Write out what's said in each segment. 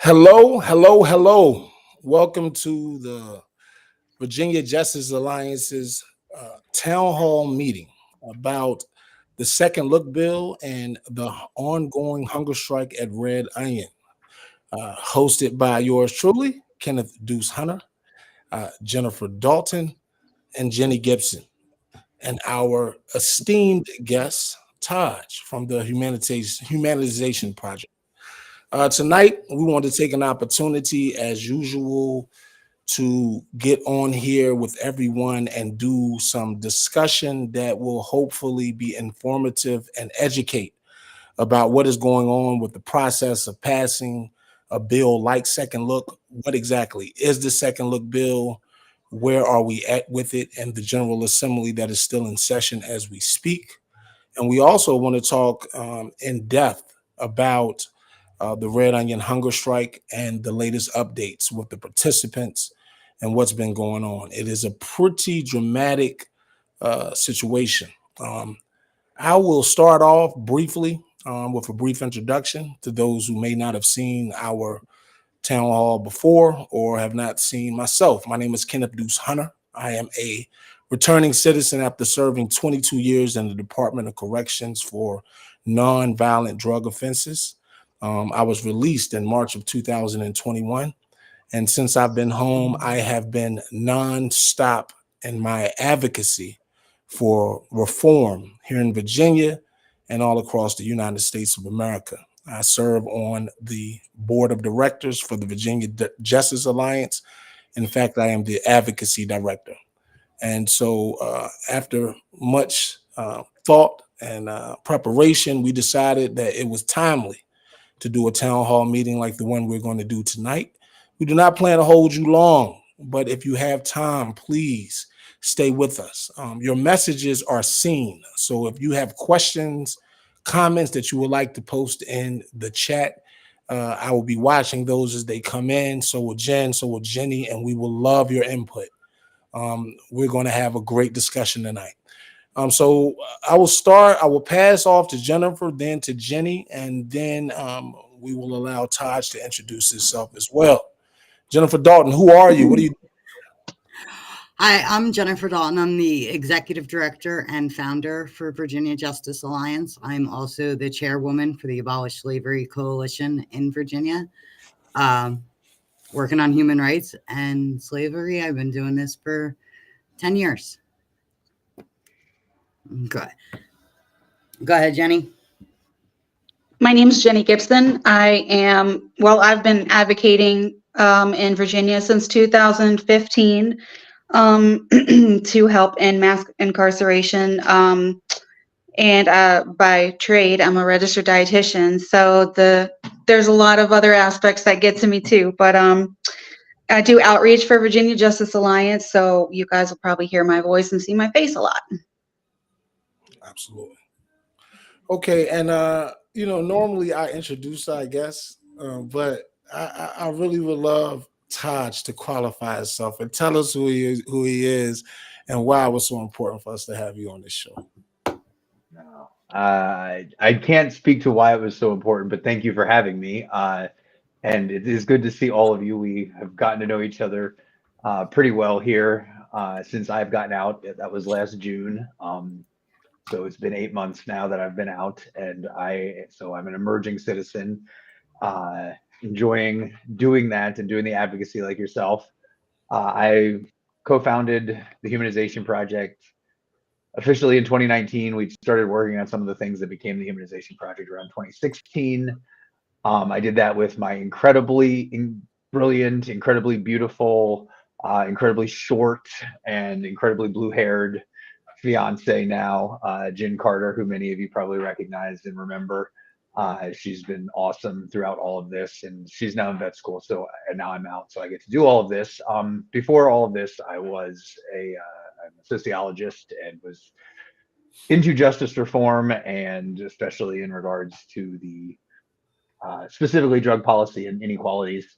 Hello, hello, hello. Welcome to the Virginia Justice Alliance's town hall meeting about the Second Look Bill and the ongoing hunger strike at Red Onion, hosted by yours truly, Kenneth Deuce Hunter, Jennifer Dalton, and Jenny Gibson, and our esteemed guest, Taj, from the Humanization Project. Tonight, we want to take an opportunity, as usual, to get on here with everyone and do some discussion that will hopefully be informative and educate about what is going on with the process of passing a bill like Second Look. What exactly is the Second Look bill? Where are we at with it and the General Assembly that is still in session as we speak? And we also want to talk in depth about the Red Onion hunger strike and the latest updates with the participants and what's been going on. It is a pretty dramatic situation. Um, I will start off briefly with a brief introduction to those who may not have seen our town hall before or have not seen myself. My name is Kenneth Deuce Hunter. I am a returning citizen after serving 22 years in the Department of Corrections for nonviolent drug offenses. I was released in March of 2021. And since I've been home, I have been nonstop in my advocacy for reform here in Virginia and all across the United States of America. I serve on the board of directors for the Virginia Justice Alliance. In fact, I am the advocacy director. And so, after much thought and preparation, we decided that it was timely to do a town hall meeting like the one we're going to do tonight. We do not plan to hold you long, but if you have time, please stay with us. Your messages are seen. So if you have questions, comments that you would like to post in the chat, I will be watching those as they come in. So will Jen, so will Jenny, and we will love your input. We're going to have a great discussion tonight. So I will start. I will pass off to Jennifer, then to Jenny, and then we will allow Taj to introduce himself as well. Jennifer Dalton, who are you? What do you? Hi, I'm Jennifer Dalton. I'm the executive director and founder for Virginia Justice Alliance. I'm also the chairwoman for the Abolish Slavery Coalition in Virginia. Working on human rights and slavery. I've been doing this for 10 years. Good. Go ahead, Jenny. My name is Jenny Gibson. I've been advocating in Virginia since 2015 to help end mass incarceration. And by trade, I'm a registered dietitian. So there's a lot of other aspects that get to me too. But I do outreach for Virginia Justice Alliance. So you guys will probably hear my voice and see my face a lot. Absolutely. Okay, and normally I introduce our guests, but I really would love Taj to qualify himself and tell us who he is, and why it was so important for us to have you on this show. No, I can't speak to why it was so important, but thank you for having me. And it is good to see all of you. We have gotten to know each other pretty well here since I've gotten out. That was last June. So it's been 8 months now that I've been out, and I'm an emerging citizen, enjoying doing that and doing the advocacy like yourself. I co-founded the Humanization Project officially in 2019. We started working on some of the things that became the Humanization Project around 2016. I did that with my incredibly brilliant, incredibly beautiful, incredibly short, and incredibly blue-haired fiance now, Jen Carter, who many of you probably recognize and remember. She's been awesome throughout all of this, and she's now in vet school. And now I'm out, so I get to do all of this. Before all of this, I'm a sociologist and was into justice reform, and especially in regards to the specifically drug policy and inequalities.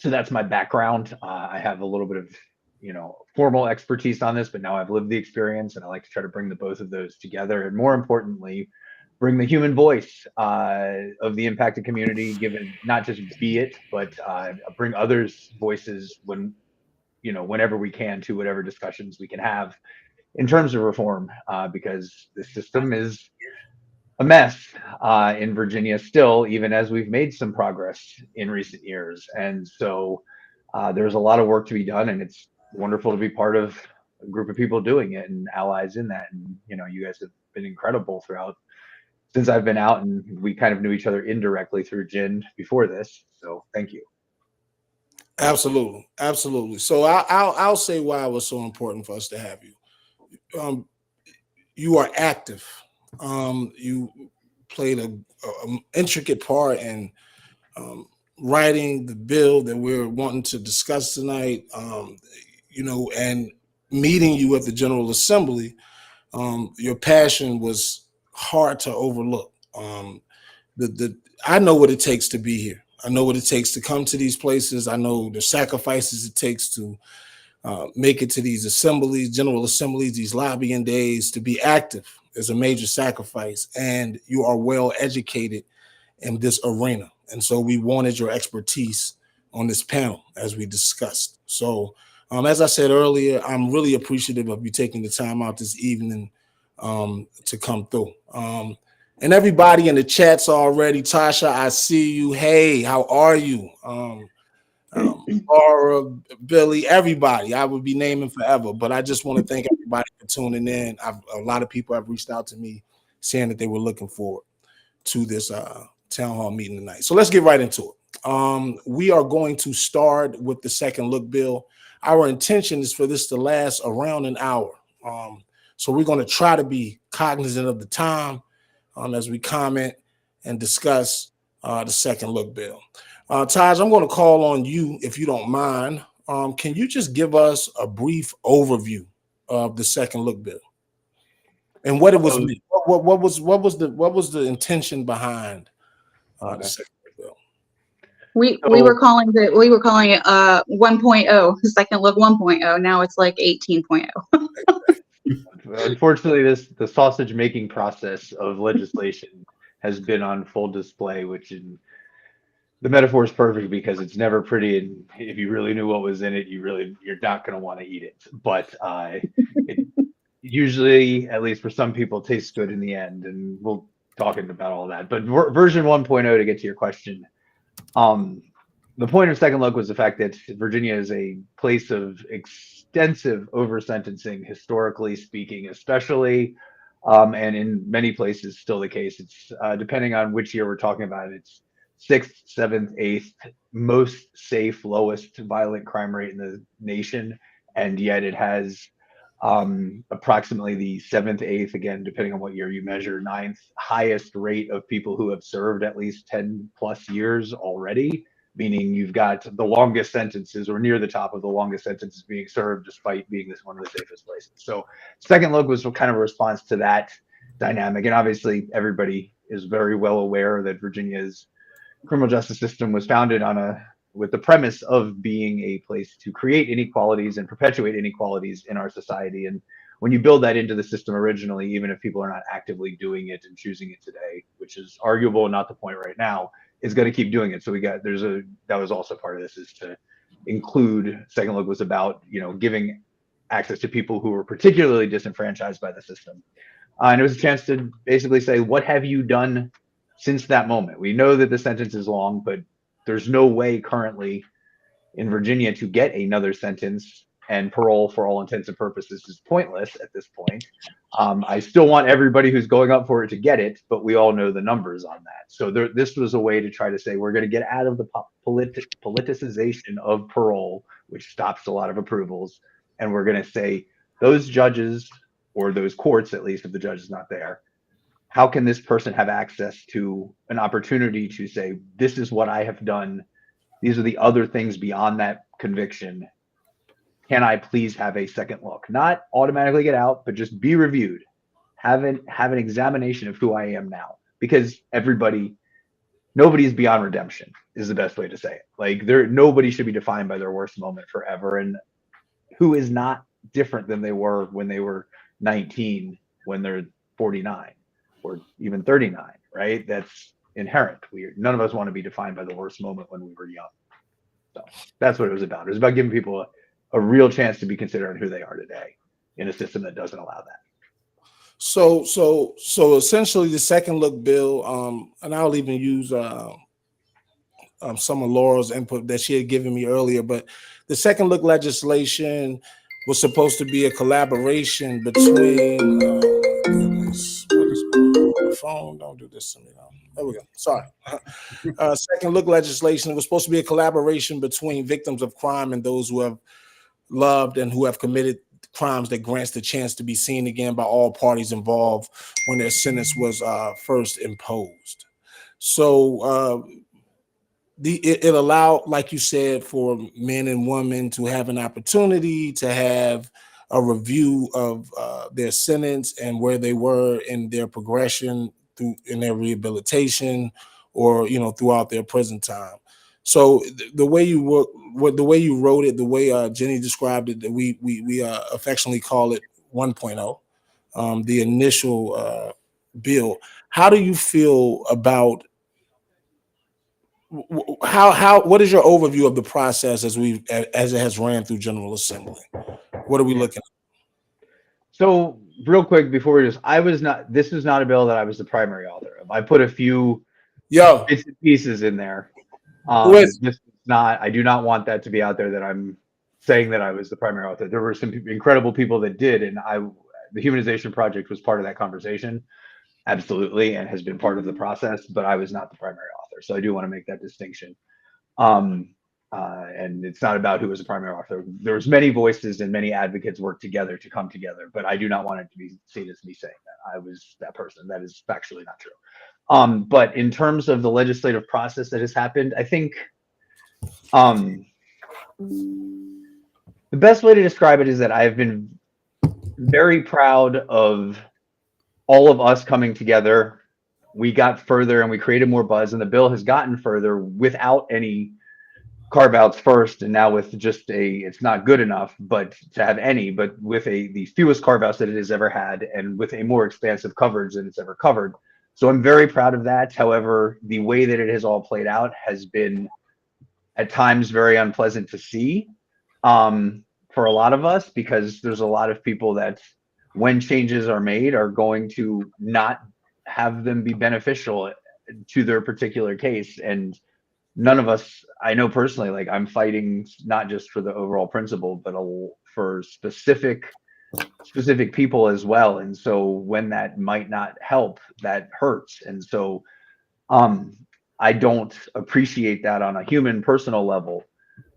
So that's my background. I have a little bit of formal expertise on this, but now I've lived the experience, and I like to try to bring the both of those together. And more importantly, bring the human voice of the impacted community, given not just be it, but bring others' voices whenever we can to whatever discussions we can have in terms of reform, because the system is a mess in Virginia still, even as we've made some progress in recent years. And so there's a lot of work to be done, and it's wonderful to be part of a group of people doing it and allies in that. And you guys have been incredible throughout since I've been out, and we kind of knew each other indirectly through Gin before this. So thank you. Absolutely, absolutely. So I'll say why it was so important for us to have you. You are active. You played a intricate part in writing the bill that we're wanting to discuss tonight. And meeting you at the General Assembly, your passion was hard to overlook. I know what it takes to be here. I know what it takes to come to these places. I know the sacrifices it takes to make it to these assemblies, general assemblies, these lobbying days. To be active is a major sacrifice, and you are well educated in this arena. And so we wanted your expertise on this panel as we discussed. So as I said earlier, I'm really appreciative of you taking the time out this evening to come through. And everybody in the chats already. Tasha, I see you. Hey, how are you? Laura, Billy, everybody. I would be naming forever, but I just want to thank everybody for tuning in. A lot of people have reached out to me saying that they were looking forward to this town hall meeting tonight. So let's get right into it. We are going to start with the second look bill. Our intention is for this to last around an hour. So we're going to try to be cognizant of the time as we comment and discuss the second look bill. Taj, I'm going to call on you if you don't mind. Can you just give us a brief overview of the second look bill and what it was? What was the intention behind the second look bill? We were calling it 1.0, second look 1.0. Now it's like 18.0. Unfortunately, the sausage making process of legislation has been on full display, which the metaphor is perfect because it's never pretty, and if you really knew what was in it, you're not going to want to eat it. But it usually, at least for some people, tastes good in the end, and we'll talk about all that. But version 1.0, to get to your question, the point of second look was the fact that Virginia is a place of extensive over sentencing, historically speaking, especially, and in many places still the case. It's depending on which year we're talking about, it's 6th, 7th, 8th most safe, lowest violent crime rate in the nation, and yet it has approximately the 7th, 8th, again, depending on what year you measure, 9th highest rate of people who have served at least 10 plus years already, meaning you've got the longest sentences or near the top of the longest sentences being served, despite being this one of the safest places. So second look was kind of a response to that dynamic. And obviously everybody is very well aware that Virginia's criminal justice system was founded with the premise of being a place to create inequalities and perpetuate inequalities in our society. And when you build that into the system originally, even if people are not actively doing it and choosing it today, which is arguable and not the point right now, is going to keep doing it. So that was also part of this, is to include second look was about, giving access to people who were particularly disenfranchised by the system. And it was a chance to basically say, what have you done since that moment? We know that the sentence is long, but there's no way currently in Virginia to get another sentence, and parole for all intents and purposes is pointless at this point. I still want everybody who's going up for it to get it, but we all know the numbers on that. So this was a way to try to say, we're going to get out of the politicization of parole, which stops a lot of approvals. And we're going to say those judges, or those courts, at least if the judge is not there, how can this person have access to an opportunity to say, this is what I have done, these are the other things beyond that conviction, can I please have a second look? Not automatically get out, but just be reviewed. Have an examination of who I am now. Because nobody's beyond redemption is the best way to say it. Like, nobody should be defined by their worst moment forever. And who is not different than they were when they were 19, when they're 49, or even 39, right? That's inherent. None of us want to be defined by the worst moment when we were young. So that's what it was about. It was about giving people a real chance to be considered on who they are today in a system that doesn't allow that. So essentially, the second look bill, and I'll even use some of Laura's input that she had given me earlier, but the second look legislation was supposed to be a collaboration between. Goodness, what is my phone? Don't do this to me now. There we go. Sorry. Second look legislation. It was supposed to be a collaboration between victims of crime and those who have loved and who have committed crimes that grants the chance to be seen again by all parties involved when their sentence was first imposed. So it allowed, like you said, for men and women to have an opportunity to have a review of their sentence and where they were in their progression in their rehabilitation, or throughout their prison time. So the way you wrote it, the way Jenny described it, that we affectionately call it 1.0, the initial bill. How do you feel about what is your overview of the process as it has ran through General Assembly? What are we looking at? So real quick before we this is not a bill that I was the primary author of. I put a few bits and pieces in there. This is not, I do not want that to be out there that I'm saying that I was the primary author. There were some incredible people that did, and the Humanization Project was part of that conversation, absolutely, and has been part of the process, but I was not the primary author. So I do want to make that distinction. And it's not about who was the primary author. There's many voices and many advocates work together to come together, but I do not want it to be seen as me saying that I was that person. That is factually not true. But in terms of the legislative process that has happened, I think the best way to describe it is that I've been very proud of all of us coming together. We got further and we created more buzz, and the bill has gotten further without any carve outs first, and now with just it's not good enough, but to have any, but with the fewest carve outs that it has ever had, and with a more expansive coverage than it's ever covered. So I'm very proud of that. However, the way that it has all played out has been at times very unpleasant to see for a lot of us, because there's a lot of people that when changes are made are going to not have them be beneficial to their particular case. And none of us, I know personally, like I'm fighting not just for the overall principle, but for specific people as well. And so when that might not help, that hurts. And so I don't appreciate that on a human personal level.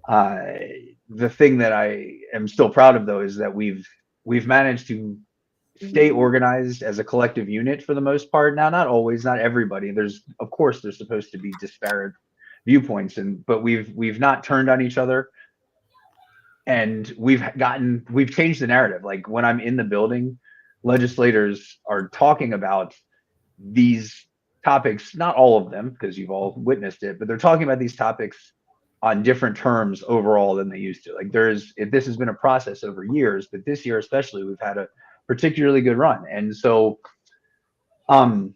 The thing that I am still proud of, though, is that we've managed to stay organized as a collective unit for the most part. Now, not always, not everybody. There's supposed to be disparate viewpoints, but we've not turned on each other, and we've changed the narrative. Like when I'm in the building, legislators are talking about these topics, not all of them, because you've all witnessed it, but they're talking about these topics on different terms overall than they used to. Like this has been a process over years, but this year especially, we've had a particularly good run. And so, and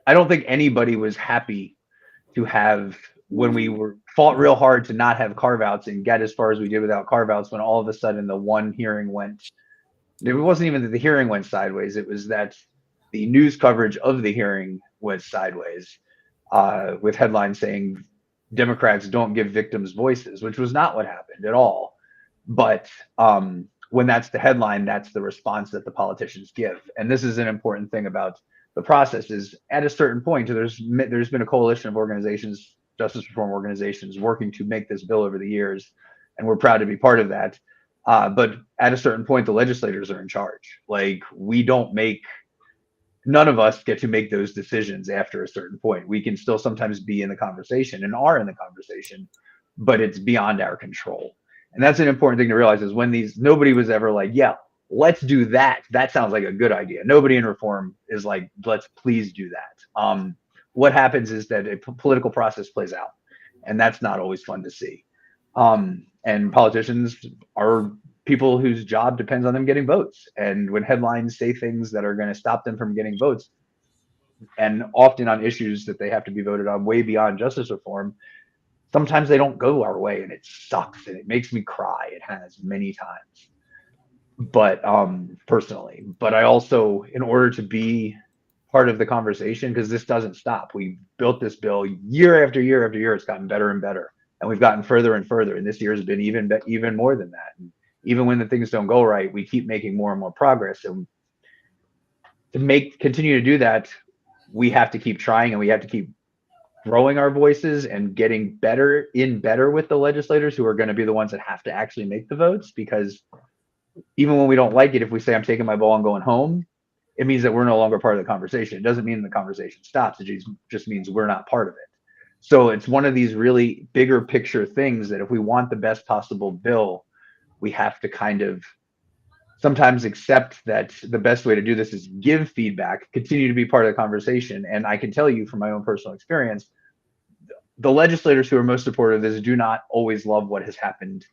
I don't think anybody was happy to have, when we fought real hard to not have carve outs and get as far as we did without carve outs, when all of a sudden the one hearing it wasn't even that the hearing went sideways. It was that the news coverage of the hearing went sideways, with headlines saying Democrats don't give victims voices, which was not what happened at all. But when that's the headline, that's the response that the politicians give. And this is an important thing about the process, is at a certain point, there's been a coalition of organizations, justice reform organizations, working to make this bill over the years, and we're proud to be part of that. But at a certain point, the legislators are in charge. Like none of us get to make those decisions after a certain point. We can still sometimes be in the conversation and are in the conversation, but it's beyond our control. And that's an important thing to realize, is nobody was ever like, yeah, let's do that. That sounds like a good idea. Nobody in reform is like, let's please do that. What happens is that a political process plays out, and that's not always fun to see. And politicians are people whose job depends on them getting votes. And when headlines say things that are going to stop them from getting votes, and often on issues that they have to be voted on way beyond justice reform, sometimes they don't go our way, and it sucks and it makes me cry. It has many times. But personally, but I also, in order to be part of the conversation, because this doesn't stop. We built this bill year after year after year. It's gotten better and better, and we've gotten further and further. And this year has been even more than that. And even when the things don't go right, we keep making more and more progress. And to continue to do that, we have to keep trying, and we have to keep growing our voices and getting better with the legislators who are going to be the ones that have to actually make the votes. Because even when we don't like it, if we say I'm taking my ball and going home, it means that we're no longer part of the conversation. It doesn't mean the conversation stops. It just means we're not part of it. So it's one of these really bigger picture things that if we want the best possible bill, we have to kind of sometimes accept that the best way to do this is give feedback, continue to be part of the conversation. And I can tell you from my own personal experience, the legislators who are most supportive of this do not always love what has happened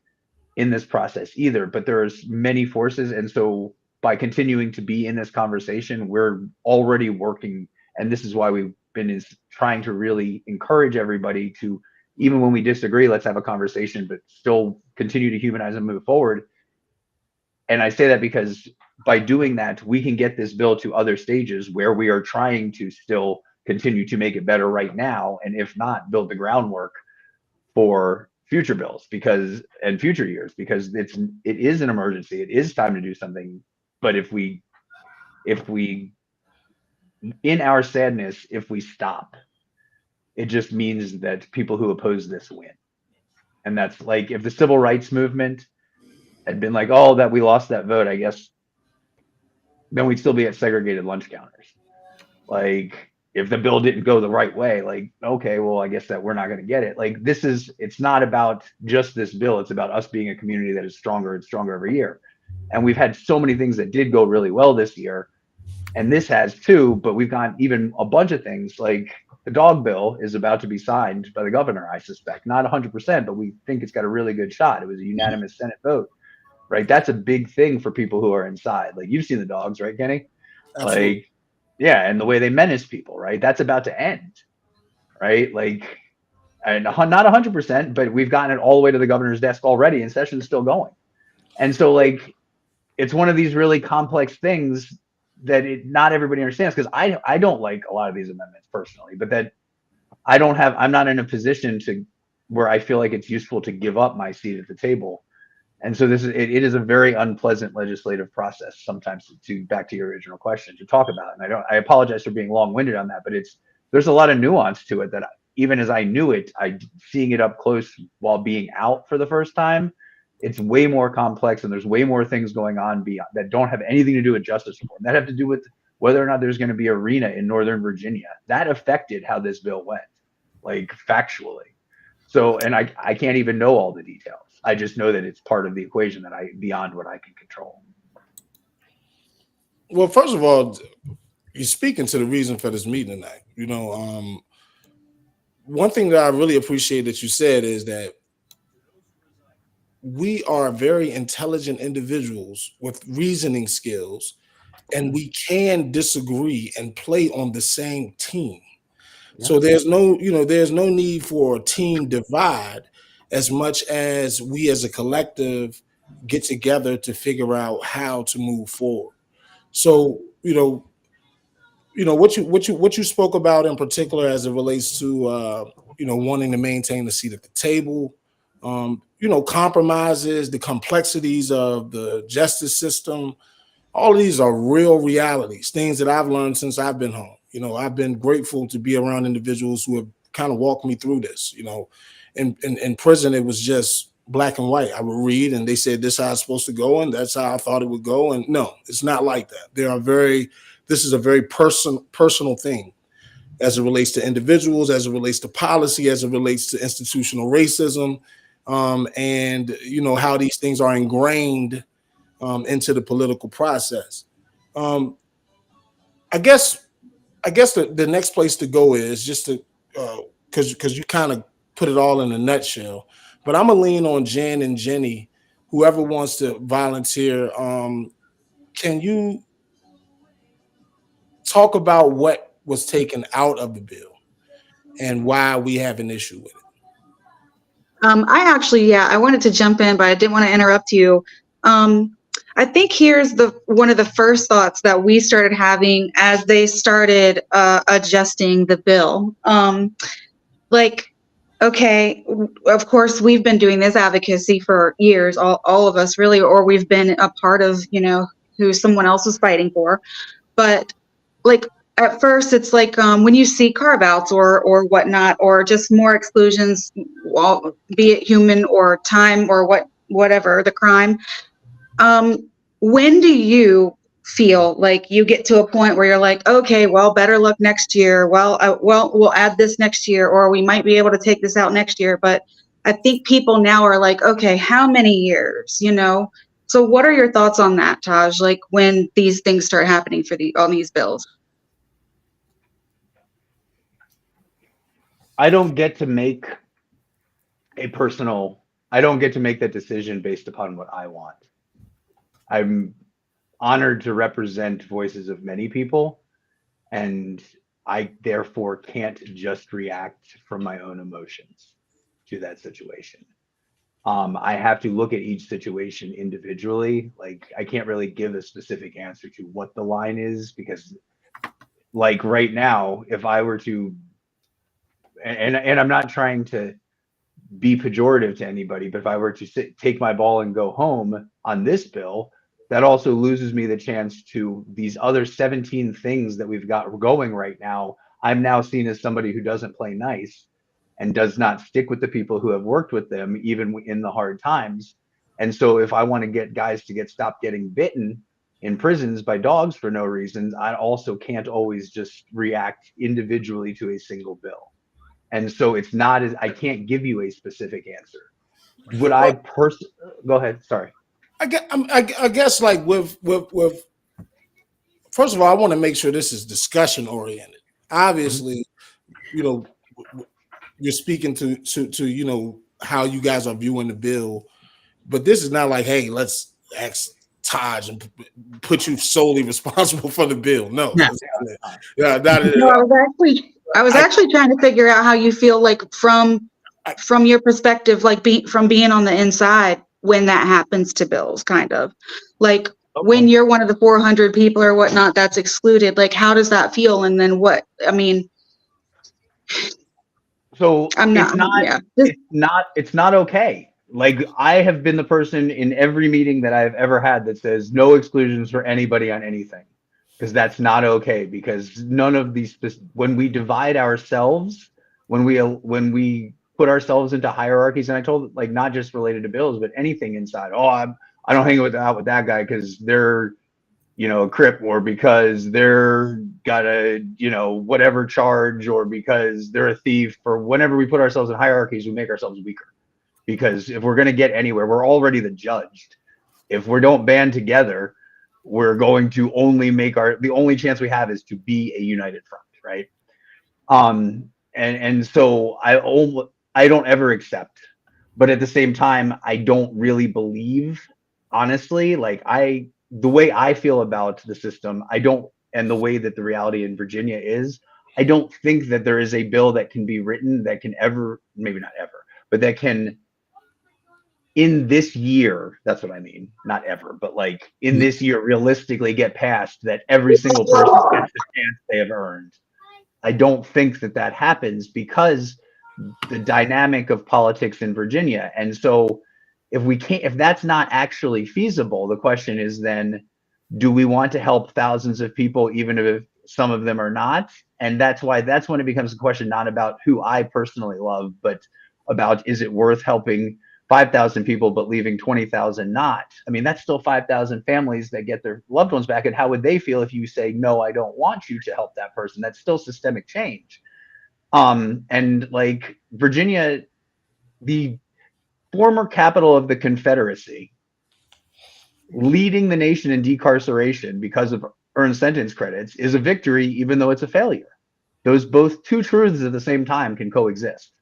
in this process either, but there's many forces. And so by continuing to be in this conversation, we're already working. And this is why we've been trying to really encourage everybody to, even when we disagree, let's have a conversation, but still continue to humanize and move forward. And I say that because by doing that, we can get this bill to other stages where we are trying to still continue to make it better right now. And if not, build the groundwork for future bills and future years, because it is an emergency. It is time to do something. But if we in our sadness, if we stop, it just means that people who oppose this win. And that's like, if the civil rights movement had been like, oh, that we lost that vote, I guess then we'd still be at segregated lunch counters. Like, if the bill didn't go the right way, like, okay, well, I guess that we're not going to get it. Like, it's not about just this bill. It's about us being a community that is stronger and stronger every year. And we've had so many things that did go really well this year, and this has too, but we've got even a bunch of things like the dog bill is about to be signed by the governor, I suspect. Not 100%, but we think it's got a really good shot. It was a unanimous Senate vote, right? That's a big thing for people who are inside. Like, you've seen the dogs, right, Kenny? Absolutely. Like, yeah, and the way they menace people, right? That's about to end, right? Like, and not 100%, but we've gotten it all the way to the governor's desk already, and session's still going. And so, like, it's one of these really complex things that not everybody understands, because I don't like a lot of these amendments personally, but that I'm not in a position to where I feel like it's useful to give up my seat at the table. And so it is a very unpleasant legislative process sometimes, to back to your original question, to talk about. And I apologize for being long-winded on that, but there's a lot of nuance to it that even as I knew it, seeing it up close while being out for the first time, it's way more complex, and there's way more things going on beyond that don't have anything to do with justice reform, that have to do with whether or not there's going to be a RENA in Northern Virginia. That affected how this bill went, like, factually. So, and I can't even know all the details. I just know that it's part of the equation that beyond what I can control. Well, first of all, you're speaking to the reason for this meeting tonight. One thing that I really appreciate that you said is that we are very intelligent individuals with reasoning skills, and we can disagree and play on the same team. Yeah. So there's no need for a team divide, as much as we as a collective get together to figure out how to move forward. So, what you spoke about in particular as it relates to wanting to maintain the seat at the table, compromises, the complexities of the justice system. All of these are real realities, things that I've learned since I've been home. I've been grateful to be around individuals who have kind of walked me through this. In prison, it was just black and white. I would read and they said this is how it's supposed to go, and that's how I thought it would go. And no, it's not like that. This is a very personal thing, as it relates to individuals, as it relates to policy, as it relates to institutional racism, and how these things are ingrained into the political process. I guess the next place to go is just to because you kind of put it all in a nutshell. But I'm gonna lean on Jen and Jenny whoever wants to volunteer, can you talk about what was taken out of the bill and why we have an issue with it? I wanted to jump in, but I didn't want to interrupt you. I think here's one of the first thoughts that we started having as they started adjusting the bill. Okay, of course, we've been doing this advocacy for years, all of us really, or we've been a part of, who someone else was fighting for. But like at first, it's like when you see carve outs or whatnot, or just more exclusions, well, be it human or time or whatever the crime. When do you feel like you get to a point where you're like, okay, well, better luck next year. Well, we'll add this next year, or we might be able to take this out next year. But I think people now are like, okay, how many years, So what are your thoughts on that, Taj? Like when these things start happening on these bills? I don't get to make that decision based upon what I want. I'm honored to represent voices of many people, and I therefore can't just react from my own emotions to that situation. I have to look at each situation individually. Like, I can't really give a specific answer to what the line is, because like right now, if I were to, and I'm not trying to be pejorative to anybody, but if I were to take my ball and go home on this bill, that also loses me the chance to these other 17 things that we've got going right now. I'm now seen as somebody who doesn't play nice and does not stick with the people who have worked with them, even in the hard times. And so if I want to get guys to stop getting bitten in prisons by dogs for no reason, I also can't always just react individually to a single bill. And so it's not as, I can't give you a specific answer. Would I go ahead? Sorry. I guess like with first of all, I want to make sure this is discussion oriented. Obviously, you're speaking to how you guys are viewing the bill, but this is not like, hey, let's ask Taj and put you solely responsible for the bill. No, No, I was actually trying to figure out how you feel like from your perspective, like from being on the inside when that happens to bills, kind of like when you're one of the 400 people or whatnot that's excluded. Like, how does that feel? And then what? I mean, so it's not okay. Like, I have been the person in every meeting that I've ever had that says no exclusions for anybody on anything, because that's not okay. Because none of these, when we divide ourselves, when we put ourselves into hierarchies, and I told, like, not just related to bills, but anything inside. I don't hang out with that guy because they're, a Crip, or because they're got a, whatever charge, or because they're a thief. Or whenever we put ourselves in hierarchies, we make ourselves weaker. Because if we're going to get anywhere, we're already the judged. If we don't band together, we're going to only make the only chance we have is to be a united front, right? And so I don't ever accept, but at the same time, I don't really believe, honestly, like the way I feel about the system, and the way that the reality in Virginia is, I don't think that there is a bill that can be written that can ever, maybe not ever, but that can, in this year, that's what I mean, not ever, but like in this year, realistically get passed, that every single person gets the chance they have earned. I don't think that happens because the dynamic of politics in Virginia. And so if that's not actually feasible, the question is then, do we want to help thousands of people, even if some of them are not? And that's when it becomes a question, not about who I personally love, but about, is it worth helping 5,000 people, but leaving 20,000 not? I mean, that's still 5,000 families that get their loved ones back. And how would they feel if you say, no, I don't want you to help that person? That's still systemic change. And like Virginia, the former capital of the Confederacy, leading the nation in decarceration because of earned sentence credits, is a victory, even though it's a failure. Those both two truths at the same time can coexist.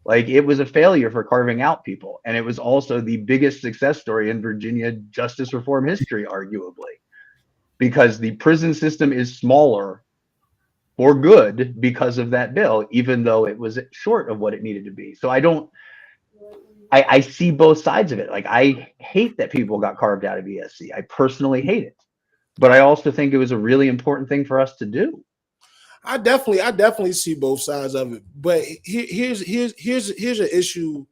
Like, it was a failure for carving out people. And it was also the biggest success story in Virginia justice reform history, arguably, because the prison system is smaller for good because of that bill, even though it was short of what it needed to be. So I see both sides of it. Like, I hate that people got carved out of ESC. I personally hate it. But I also think it was a really important thing for us to do. I definitely see both sides of it. But here's an issue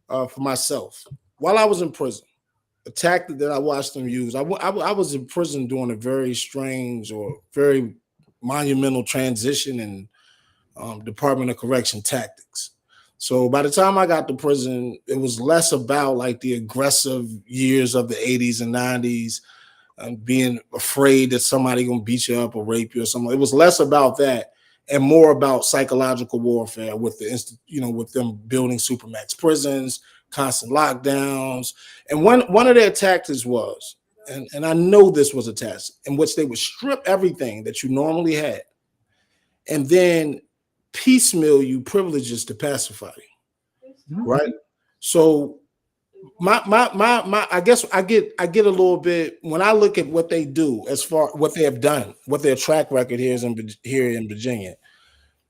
for myself. While I was in prison, a tactic that I watched them use. I was in prison doing a very strange or very monumental transition in Department of Correction tactics. So by the time I got to prison, it was less about like the aggressive years of the 80s and 90s and being afraid that somebody gonna beat you up or rape you or something. It was less about that and more about psychological warfare with with them building supermax prisons, constant lockdowns. And one of their tactics was, and I know this was a tactic in which they would strip everything that you normally had and then piecemeal you privileges to pacify you, right? So my I guess I get a little bit when I look at what they do as far what they have done, what their track record here is here in Virginia.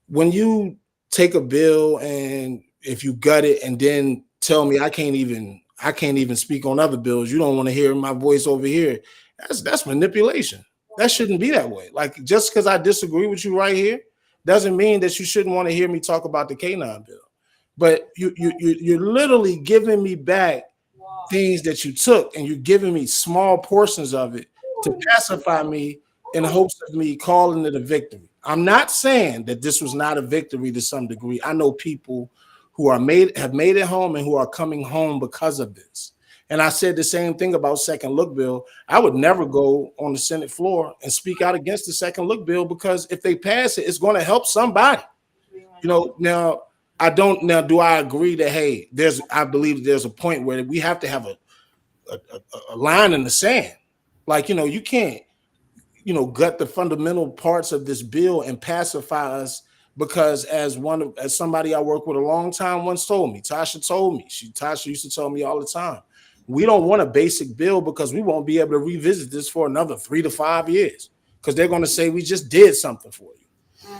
When you take a bill and if you gut it and then tell me I can't even speak on other bills, you don't want to hear my voice over here. That's manipulation. That shouldn't be that way. Like, just because I disagree with you right here doesn't mean that you shouldn't want to hear me talk about the K9 bill. But you're literally giving me back things that you took, and you're giving me small portions of it to pacify me in hopes of me calling it a victory. I'm not saying that this was not a victory to some degree. I know people who have made it home and who are coming home because of this. And I said the same thing about second look bill. I would never go on the Senate floor and speak out against the second look bill because if they pass it, it's going to help somebody. Now I don't. Now, do I agree that I believe there's a point where we have to have a line in the sand. Like, you can't, gut the fundamental parts of this bill and pacify us because as somebody I work with a long time once told me, Tasha used to tell me all the time, we don't want a basic bill because we won't be able to revisit this for another 3 to 5 years because they're going to say we just did something for you.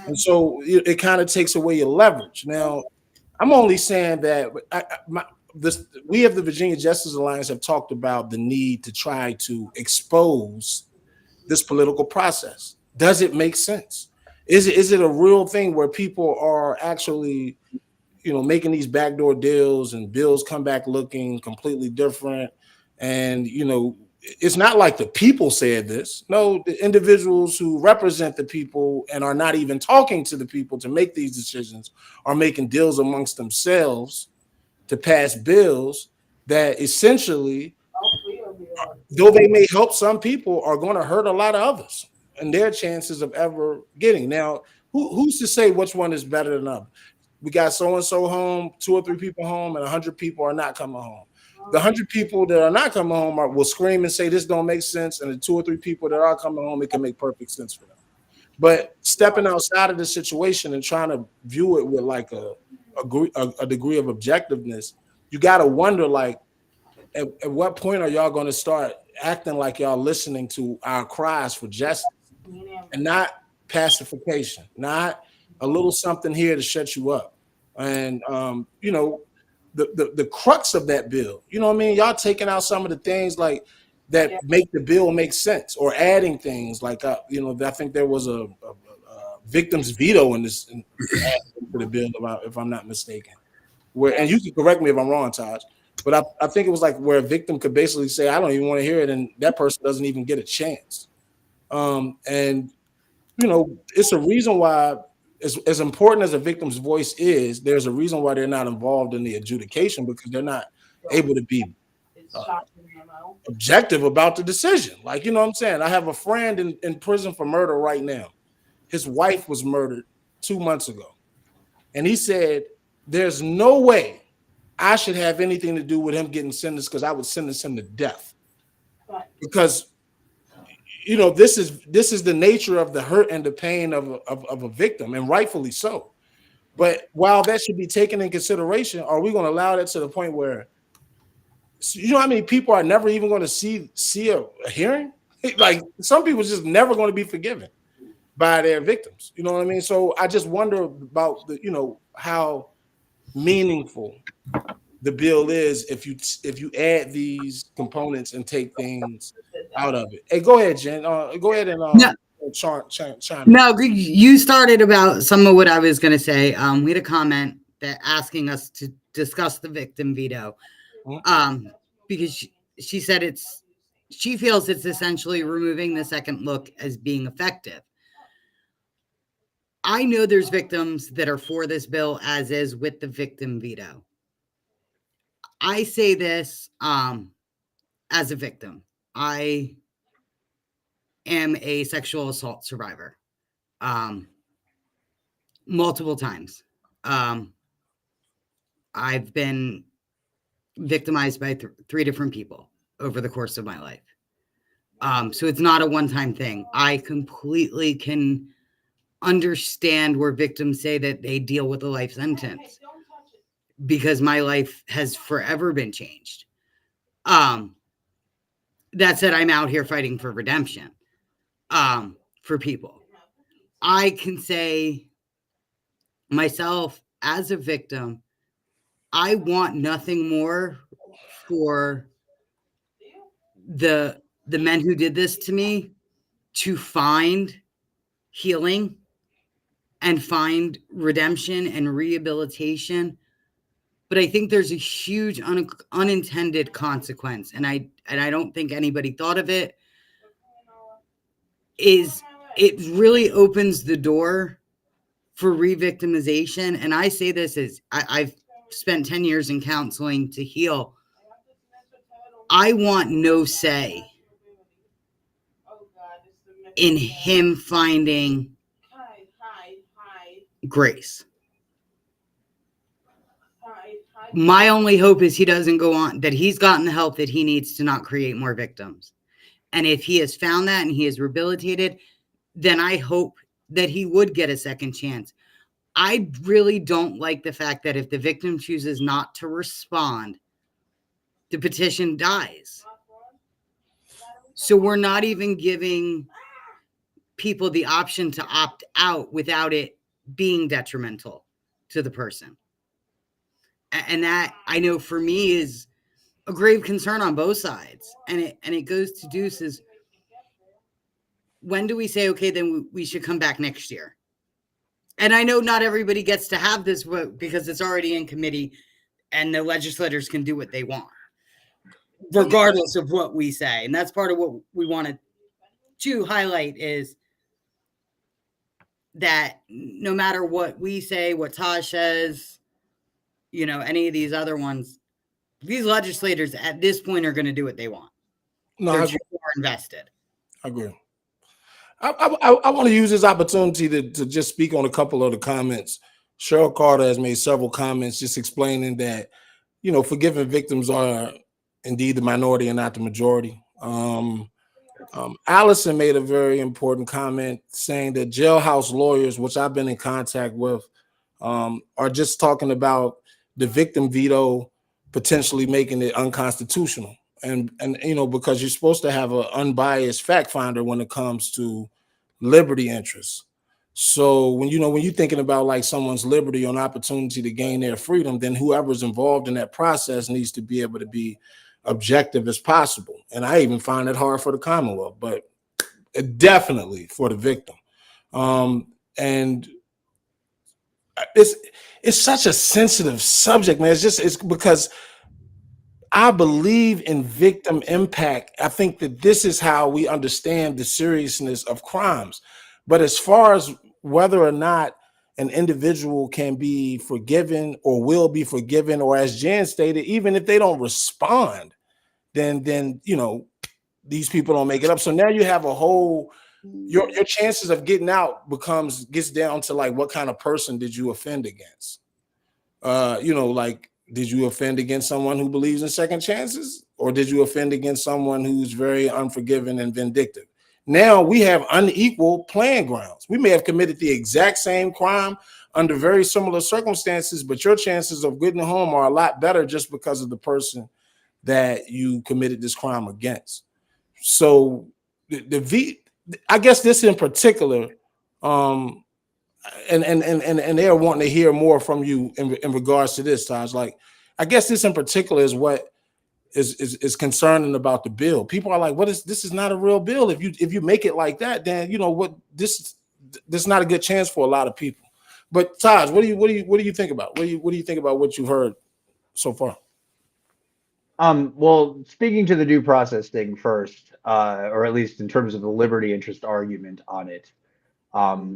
And so it kind of takes away your leverage. Now, I'm only saying that we of the Virginia Justice Alliance have talked about the need to try to expose this political process. Does it make sense? Is it a real thing where people are actually, making these backdoor deals and bills come back looking completely different? And, it's not like the people said this. No, the individuals who represent the people and are not even talking to the people to make these decisions are making deals amongst themselves to pass bills that essentially, though they may help some people, are going to hurt a lot of others and their chances of ever getting. Now, who's to say which one is better than others? We got so-and-so home, 2 or 3 people home, and 100 people are not coming home. The 100 people that are not coming home will scream and say this don't make sense, and the 2 or 3 people that are coming home, it can make perfect sense for them. But stepping outside of the situation and trying to view it with like a degree of objectiveness, you got to wonder, like, at what point are y'all going to start acting like y'all listening to our cries for justice and not pacification, not a little something here to shut you up? And the crux of that bill, y'all taking out some of the things like that make the bill make sense, or adding things like I think there was a victim's veto in this to the bill, if I'm not mistaken, where, and you can correct me if I'm wrong, Taj, but I think it was like where a victim could basically say, I don't even want to hear it, and that person doesn't even get a chance. And it's a reason why, as important as a victim's voice is, there's a reason why they're not involved in the adjudication, because they're not able to be objective about the decision. Like, what I'm saying? I have a friend in prison for murder right now. His wife was murdered 2 months ago. And he said, there's no way I should have anything to do with him getting sentenced, because I would sentence him to death. Because this is the nature of the hurt and the pain of a victim, and rightfully so. But while that should be taken in consideration, are we going to allow that to the point where, you know how many people are never even going to see a hearing? Like some people just never going to be forgiven by their victims. You know what I mean? So I just wonder about how meaningful the bill is if you add these components and take things out of it. Hey, go ahead, Jen. Go ahead and chime in. No, you started about some of what I was going to say. We had a comment that asking us to discuss the victim veto, because she said she feels it's essentially removing the second look as being effective. I know there's victims that are for this bill as is with the victim veto. I say this as a victim. I am a sexual assault survivor. Multiple times. I've been victimized by three different people over the course of my life. So it's not a one-time thing. I completely can understand where victims say that they deal with a life sentence because my life has forever been changed. That said, I'm out here fighting for redemption for people. I can say myself as a victim, I want nothing more for the men who did this to me to find healing and find redemption and rehabilitation. But I think there's a huge unintended consequence, and I don't think anybody thought of it. Is it really opens the door for re-victimization? And I say this as I've spent 10 years in counseling to heal. I want no say in him finding grace. My only hope is he doesn't go on, that he's gotten the help that he needs to not create more victims. And if he has found that and he is rehabilitated, then I hope that he would get a second chance. I really don't like the fact that if the victim chooses not to respond, the petition dies. So we're not even giving people the option to opt out without it being detrimental to the person. And that, I know for me, is a grave concern on both sides. And it goes to Deuce's. When do we say, okay, then we should come back next year? And I know not everybody gets to have this vote because it's already in committee and the legislators can do what they want, regardless of what we say. And that's part of what we wanted to highlight, is that no matter what we say, what Taj says, any of these other ones, these legislators at this point are going to do what they want. No, they're just more invested. I agree. I want to use this opportunity to just speak on a couple of the comments. Cheryl Carter has made several comments just explaining that, forgiving victims are indeed the minority and not the majority. Allison made a very important comment saying that jailhouse lawyers, which I've been in contact with, are just talking about the victim veto potentially making it unconstitutional. And because you're supposed to have an unbiased fact finder when it comes to liberty interests. So when you're thinking about like someone's liberty or an opportunity to gain their freedom, then whoever's involved in that process needs to be able to be objective as possible. And I even find it hard for the Commonwealth, but definitely for the victim. And it's such a sensitive subject, man. It's because I believe in victim impact. I think that this is how we understand the seriousness of crimes. But as far as whether or not an individual can be forgiven or will be forgiven, or as Jan stated, even if they don't respond, then these people don't make it up. So now you have a whole, your chances of getting out gets down to like, what kind of person did you offend against? Did you offend against someone who believes in second chances, or did you offend against someone who's very unforgiving and vindictive? Now we have unequal playing grounds. We may have committed the exact same crime under very similar circumstances, but your chances of getting home are a lot better just because of the person that you committed this crime against. So I guess this in particular, and they're wanting to hear more from you in regards to this, Taj. Like, I guess this in particular is what is concerning about the bill. People are like, this is not a real bill. If you make it like that, then you know what, this is not a good chance for a lot of people. But Taj, what do you think about? What do you think about what you've heard so far? Well, speaking to the due process thing first, or at least in terms of the liberty interest argument on it,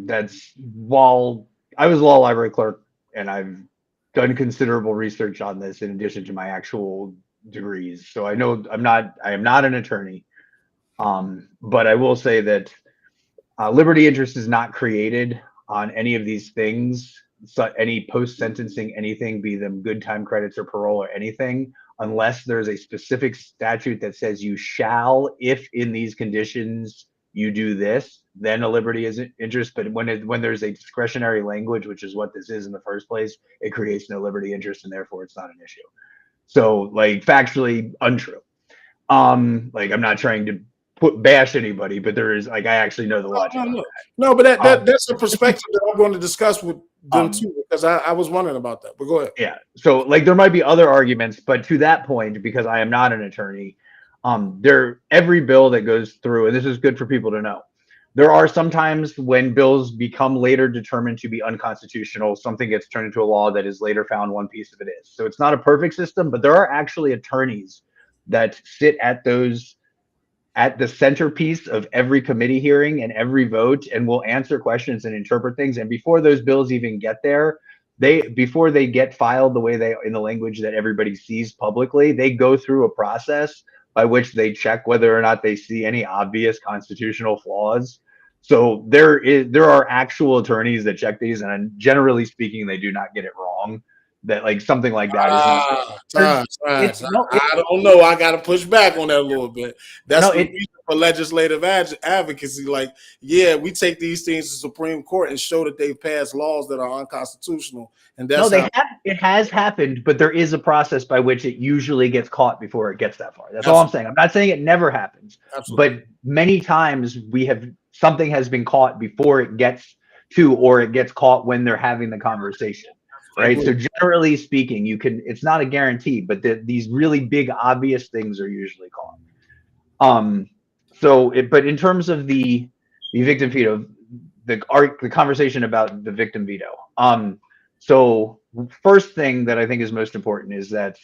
that's while I was a law library clerk and I've done considerable research on this in addition to my actual degrees. So I know I am not an attorney. But I will say that liberty interest is not created on any of these things. So any post-sentencing anything, be them good time credits or parole or anything, unless there's a specific statute that says you shall, if in these conditions you do this, then a liberty is interest. But when there's a discretionary language, which is what this is in the first place, it creates no liberty interest, and therefore it's not an issue. So, like, factually untrue. Like, I'm not trying to bash anybody, but there is, like, I actually know the logic. No, but that's a perspective that I'm going to discuss with them too, because I was wondering about that. But go ahead. Yeah. So, like, there might be other arguments, but to that point, because I am not an attorney, every bill that goes through, and this is good for people to know, there are sometimes when bills become later determined to be unconstitutional, something gets turned into a law that is later found one piece of it is. So it's not a perfect system, but there are actually attorneys that sit at the centerpiece of every committee hearing and every vote, and will answer questions and interpret things. And before those bills even get there, before they get filed the way they in the language that everybody sees publicly, they go through a process by which they check whether or not they see any obvious constitutional flaws. So there are actual attorneys that check these, and generally speaking, they do not get it wrong. That, like, something like that is not. I don't know. I got to push back on that a little bit. That's the reason for legislative advocacy. Like, yeah, we take these things to the Supreme Court and show that they've passed laws that are unconstitutional. And that's it has happened, but there is a process by which it usually gets caught before it gets that far. That's all I'm saying. I'm not saying it never happens, but many times something has been caught before it gets to, or it gets caught when they're having the conversation. Right. So generally speaking, it's not a guarantee, but these really big, obvious things are usually caught. But in terms of the victim veto, the conversation about the victim veto. So first thing that I think is most important is that,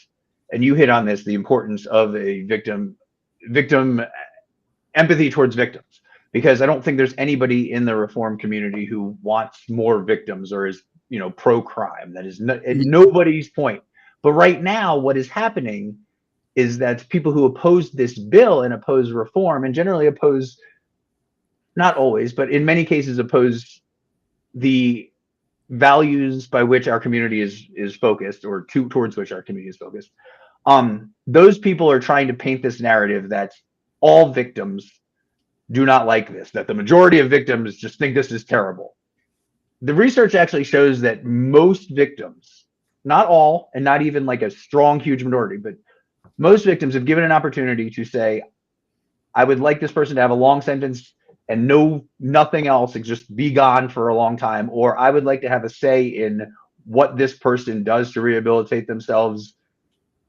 and you hit on this, the importance of a victim empathy towards victims, because I don't think there's anybody in the reform community who wants more victims or is, pro-crime. That is nobody's point. But right now, what is happening is that people who oppose this bill and oppose reform, and generally oppose, not always, but in many cases oppose the values by which our community is focused, or towards which our community is focused. Those people are trying to paint this narrative that all victims do not like this, that the majority of victims just think this is terrible. The research actually shows that most victims, not all, and not even like a strong, huge minority, but most victims have given an opportunity to say, I would like this person to have a long sentence and nothing else, and just be gone for a long time, or I would like to have a say in what this person does to rehabilitate themselves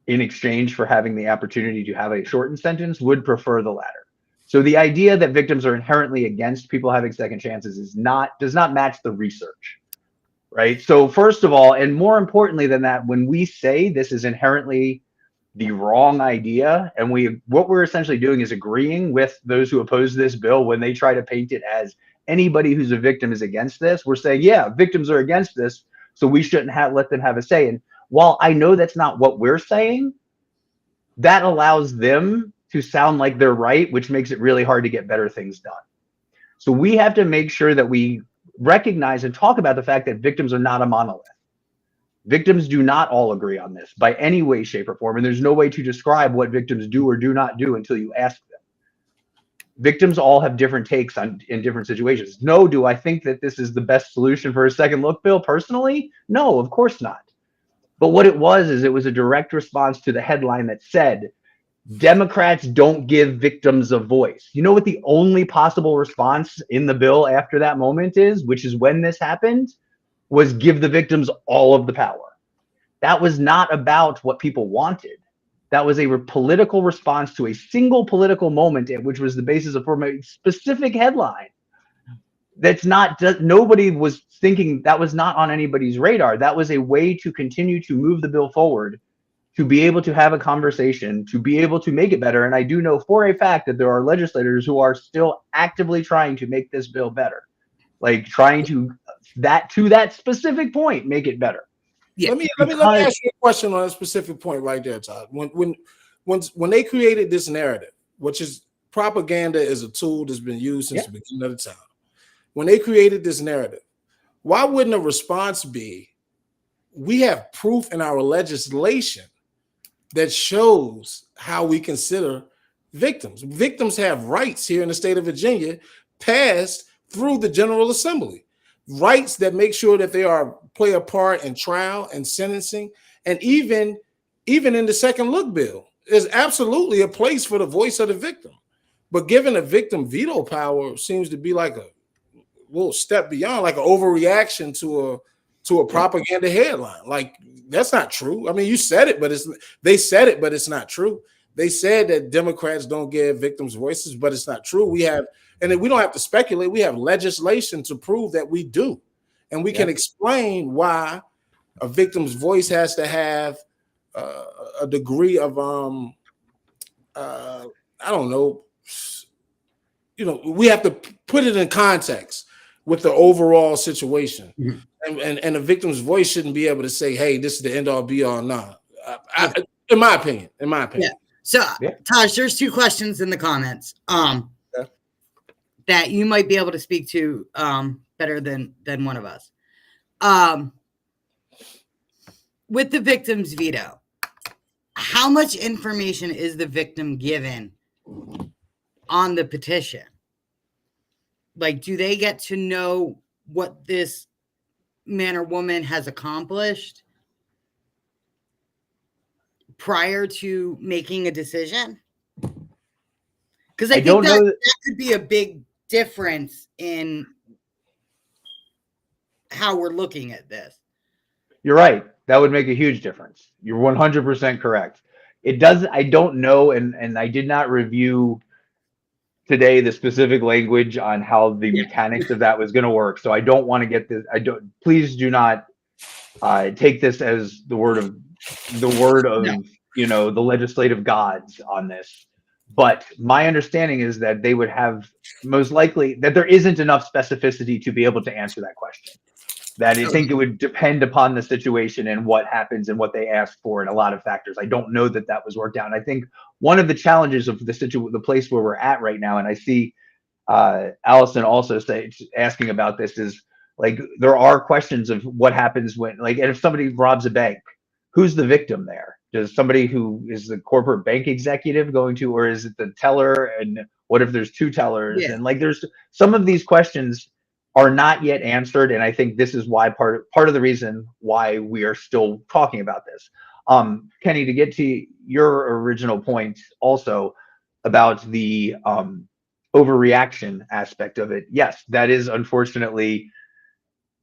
in exchange for having the opportunity to have a shortened sentence, would prefer the latter. So the idea that victims are inherently against people having second chances does not match the research, right? So first of all, and more importantly than that, when we say this is inherently the wrong idea, and what we're essentially doing is agreeing with those who oppose this bill when they try to paint it as anybody who's a victim is against this. We're saying, yeah, victims are against this, so we shouldn't let them have a say. And while I know that's not what we're saying, that allows them to sound like they're right, which makes it really hard to get better things done. So we have to make sure that we recognize and talk about the fact that victims are not a monolith. Victims do not all agree on this by any way, shape, or form, and there's no way to describe what victims do or do not do until you ask them. victims all have different takes on in different situations. No, do I think that this is the best solution for a second look bill personally? No, of course not. But what it was is it was a direct response to the headline that said, Democrats don't give victims a voice. You know what the only possible response in the bill after that moment is, which is when this happened, was give the victims all of the power. That was not about what people wanted. That was a political response to a single political moment, which was the basis of a specific headline. That's not, nobody was thinking, that was not on anybody's radar. That was a way to continue to move the bill forward, to be able to have a conversation, to be able to make it better. And I do know for a fact that there are legislators who are still actively trying to make this bill better, like trying to that specific point, make it better. Yeah. Let me ask you a question on a specific point right there, Todd. When they created this narrative, which is propaganda, is a tool that's been used since the beginning of the time. When they created this narrative, why wouldn't a response be, we have proof in our legislation that shows how we consider victims. Victims have rights here in the state of Virginia passed through the General Assembly. Rights that make sure that they play a part in trial and sentencing, and even in the second look bill, there's absolutely a place for the voice of the victim. But giving a victim veto power seems to be like a little step beyond, like an overreaction to a propaganda headline. Like, that's not true. I mean, you said it, but they said it, but it's not true. They said that Democrats don't give victims voices, but it's not true. We have, and we don't have to speculate. We have legislation to prove that we do, and we can explain why a victim's voice has to have a degree of I don't know. You know, we have to put it in context with the overall situation. Mm-hmm. And the victim's voice shouldn't be able to say, hey, this is the end all be all. Nah. In my opinion. Yeah. So, Taj, there's two questions in the comments that you might be able to speak to better than one of us. With the victim's veto, how much information is the victim given on the petition? Like, do they get to know what this man or woman has accomplished prior to making a decision? Because I think that could be a big difference in how we're looking at this. You're right. That would make a huge difference. You're 100% correct. It doesn't, I don't know, and I did not review today the specific language on how the mechanics of that was going to work. So I don't want to get this. Please do not take this as the word of you know, the legislative gods on this. But my understanding is that they would have, most likely, that there isn't enough specificity to be able to answer that question. That I think it would depend upon the situation and what happens and what they ask for and a lot of factors. I don't know that was worked out. And I think one of the challenges of the place where we're at right now, and I see Allison also asking about this, is like, there are questions of what happens when, like, and if somebody robs a bank, who's the victim there? Does somebody who is the corporate bank executive going to, or is it the teller? And what if there's two tellers? And like, there's some of these questions are not yet answered, and I think this is why part of the reason why we are still talking about this. Kenny, to get to your original point also about the overreaction aspect of it, yes, that is unfortunately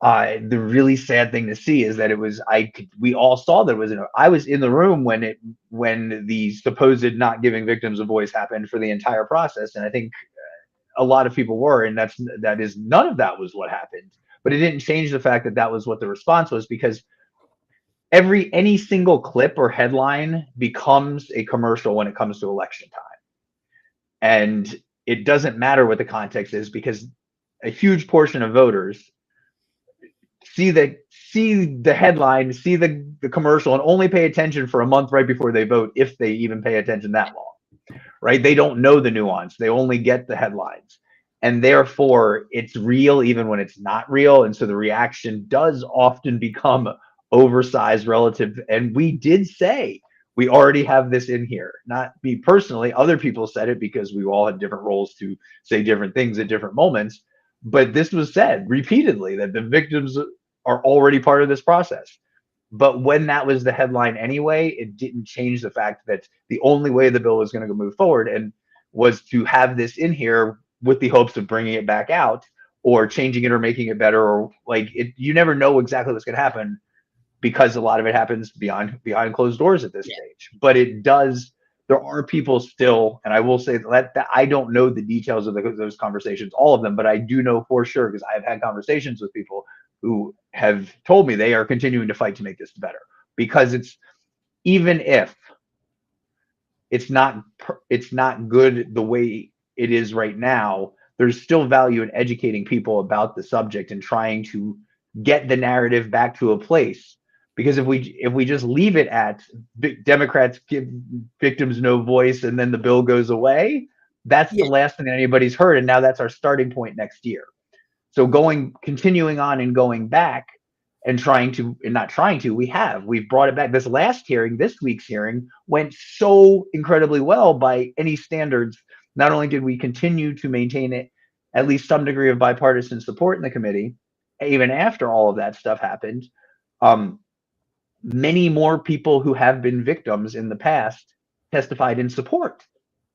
the really sad thing to see, is that it was, we all saw that it was, I was in the room when the supposed not giving victims a voice happened for the entire process, and I think a lot of people were, and that is none of that was what happened. But it didn't change the fact that was what the response was, because any single clip or headline becomes a commercial when it comes to election time. And it doesn't matter what the context is, because a huge portion of voters see the headline, see the commercial, and only pay attention for a month right before they vote, if they even pay attention that long. Right? They don't know the nuance. They only get the headlines. And therefore, it's real even when it's not real. And so the reaction does often become oversized relative. And we did say We already have this in here. Not me personally. Other people said it because we all had different roles to say different things at different moments. But this was said repeatedly that the victims are already part of this process. But when that was the headline anyway, it didn't change the fact that the only way the bill was going to move forward and was to have this in here with the hopes of bringing it back out or changing it or making it better, or like it. You never know exactly what's going to happen because a lot of it happens behind closed doors at this stage. But it does. There are people still, and I will say that I don't know the details of those conversations, all of them, but I do know for sure because I've had conversations with people who have told me they are continuing to fight to make this better, because it's, even if it's not good the way it is right now, there's still value in educating people about the subject and trying to get the narrative back to a place. Because if we just leave it at Democrats give victims no voice and then the bill goes away, that's the last thing that anybody's heard, and now that's our starting point next year. So continuing on and going back and we've brought it back. This week's hearing went so incredibly well by any standards. Not only did we continue to maintain it, at least some degree of bipartisan support in the committee, even after all of that stuff happened, many more people who have been victims in the past testified in support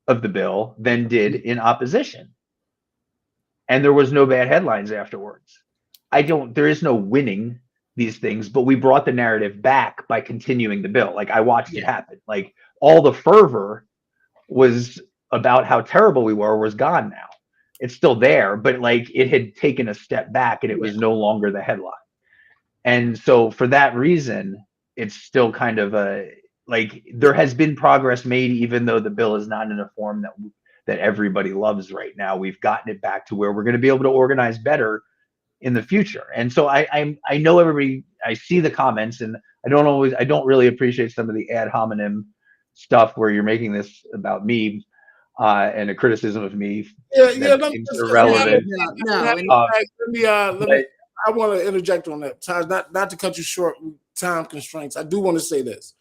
of the bill than did in opposition. And there was no bad headlines afterwards. There is no winning these things, but we brought the narrative back by continuing the bill. Like, I watched it happen. Like, all the fervor was about how terrible we were was gone now. It's still there, but like, it had taken a step back and it was no longer the headline. And so for that reason, it's still kind of there has been progress made, even though the bill is not in a form that everybody loves right now. We've gotten it back to where we're going to be able to organize better in the future. And so I know everybody, I see the comments, and I don't really appreciate some of the ad hominem stuff where you're making this about me and a criticism of me that seems irrelevant. I want to interject on that, Taj, not to cut you short with time constraints. I do want to say this.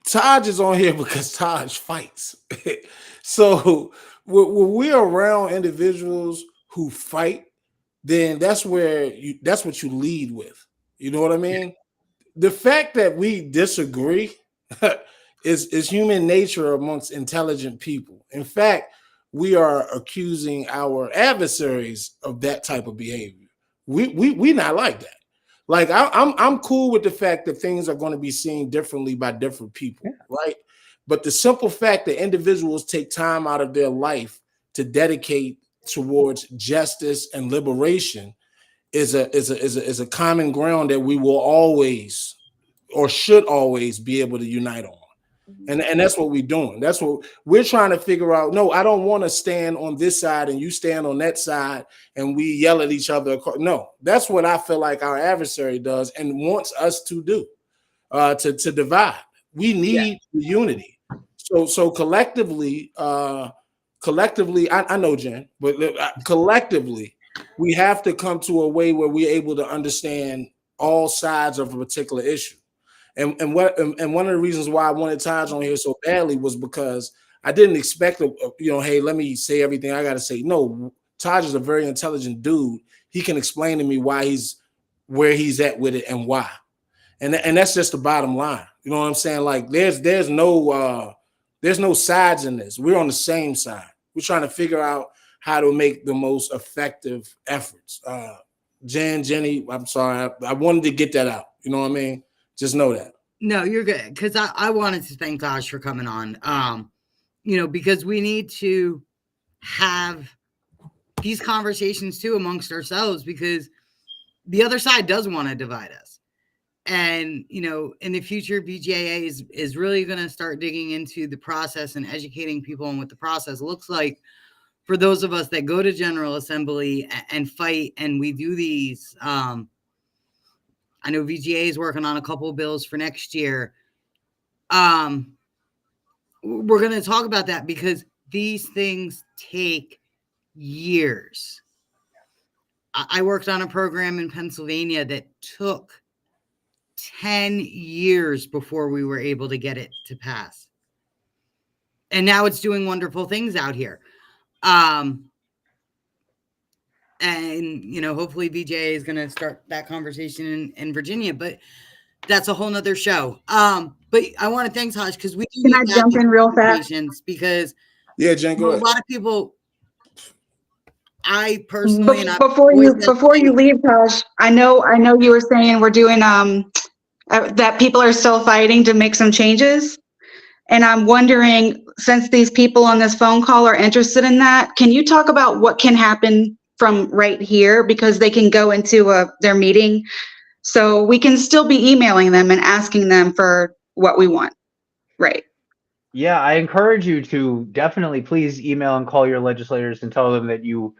Taj is on here because Taj fights. So when we're around individuals who fight, then that's what you lead with. You know what I mean? The fact that we disagree is human nature amongst intelligent people. In fact, we are accusing our adversaries of that type of behavior. We not like that. Like, I'm cool with the fact that things are going to be seen differently by different people, right? But the simple fact that individuals take time out of their life to dedicate towards justice and liberation is a common ground that we will always, or should always, be able to unite on. And that's what we're doing. That's what we're trying to figure out. No, I don't want to stand on this side and you stand on that side and we yell at each other. No, that's what I feel like our adversary does and wants us to do, to divide. We need unity. So collectively, I know, Jen, but collectively, we have to come to a way where we're able to understand all sides of a particular issue. And one of the reasons why I wanted Taj on here so badly was because I didn't expect, hey, let me say everything I got to say. No, Taj is a very intelligent dude. He can explain to me why he's where he's at with it and why. And that's just the bottom line. You know what I'm saying? Like, there's no sides in this. We're on the same side. We're trying to figure out how to make the most effective efforts. Jenny, I'm sorry. I wanted to get that out. You know what I mean? Just know that. No, you're good. Because I wanted to thank Josh for coming on. Because we need to have these conversations too amongst ourselves, because the other side does want to divide us. And, in the future, VJA is really going to start digging into the process and educating people on what the process looks like for those of us that go to General Assembly and fight. And we do these, I know VGA is working on a couple of bills for next year. We're going to talk about that because these things take years. I worked on a program in Pennsylvania that took 10 years before we were able to get it to pass. And now it's doing wonderful things out here. And, you know, hopefully VJ is going to start that conversation in Virginia, but that's a whole nother show. But I want to thank Tosh because we do Can I jump in real fast? because Jen, go a ahead. lot of people, I personally, Before you leave, Tosh, I know you were saying we're doing that people are still fighting to make some changes, and I'm wondering, since these people on this phone call are interested in that, can you talk about what can happen from right here, because they can go into their meeting, so we can still be emailing them and asking them for what we want, right? Yeah, I encourage you to definitely please email and call your legislators and tell them that you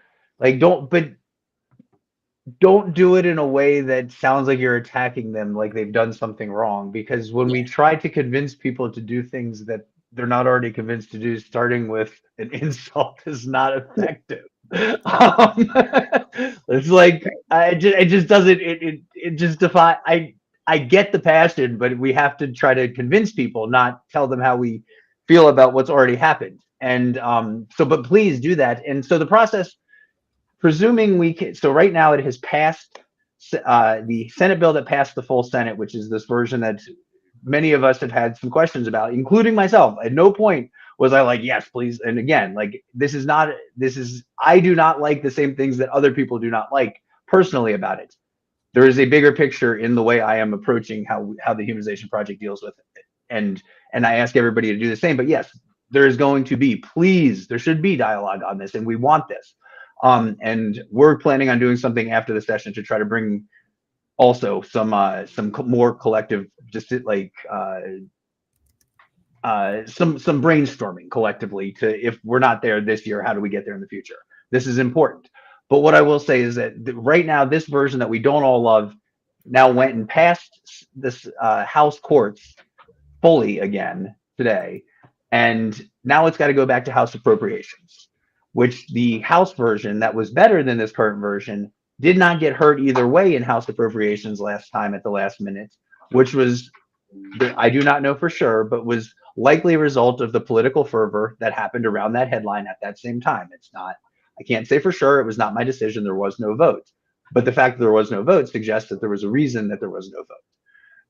don't do it in a way that sounds like you're attacking them, like they've done something wrong. Because when we try to convince people to do things that they're not already convinced to do, starting with an insult is not effective. It's like it just doesn't. It just defy. I get the passion, but we have to try to convince people, not tell them how we feel about what's already happened. And but please do that. And so the process, presuming we can, so right now it has passed the Senate bill that passed the full Senate, which is this version that many of us have had some questions about, including myself. At no point was I like, yes, please. And again, like, I do not like the same things that other people do not like personally about it. There is a bigger picture in the way I am approaching how the Humanization Project deals with it. And I ask everybody to do the same. But yes, there is going to be, there should be dialogue on this, and we want this. And we're planning on doing something after the session to try to bring also some more collective, just like some brainstorming collectively to, if we're not there this year, how do we get there in the future? This is important. But what I will say is that right now, this version that we don't all love now went and passed this House courts fully again today. And now it's got to go back to House Appropriations, which the House version that was better than this current version did not get hurt either way in House Appropriations last time at the last minute, which was, I do not know for sure, but was likely a result of the political fervor that happened around that headline at that same time. I can't say for sure. It was not my decision. There was no vote. But the fact that there was no vote suggests that there was a reason that there was no vote,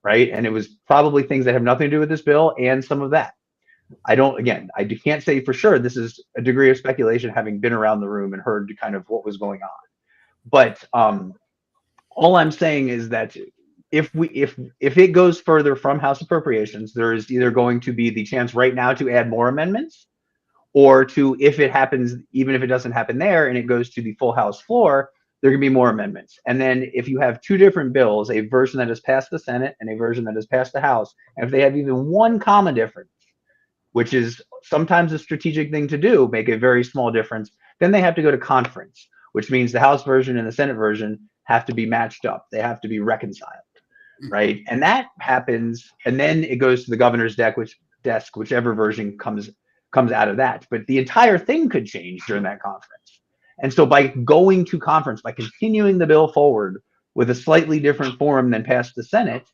right? And it was probably things that have nothing to do with this bill and some of that. I can't say for sure. This is a degree of speculation, having been around the room and heard kind of what was going on. But all I'm saying is that if it goes further from House Appropriations, there is either going to be the chance right now to add more amendments, or to, if it happens, even if it doesn't happen there and it goes to the full House floor, there can be more amendments. And then if you have two different bills, a version that has passed the Senate and a version that has passed the House, and if they have even one comma difference, which is sometimes a strategic thing to do, make a very small difference, then they have to go to conference, which means the House version and the Senate version have to be matched up. They have to be reconciled, right? And that happens, and then it goes to the governor's desk, whichever version comes out of that. But the entire thing could change during that conference. And so by going to conference, by continuing the bill forward with a slightly different form than passed the Senate,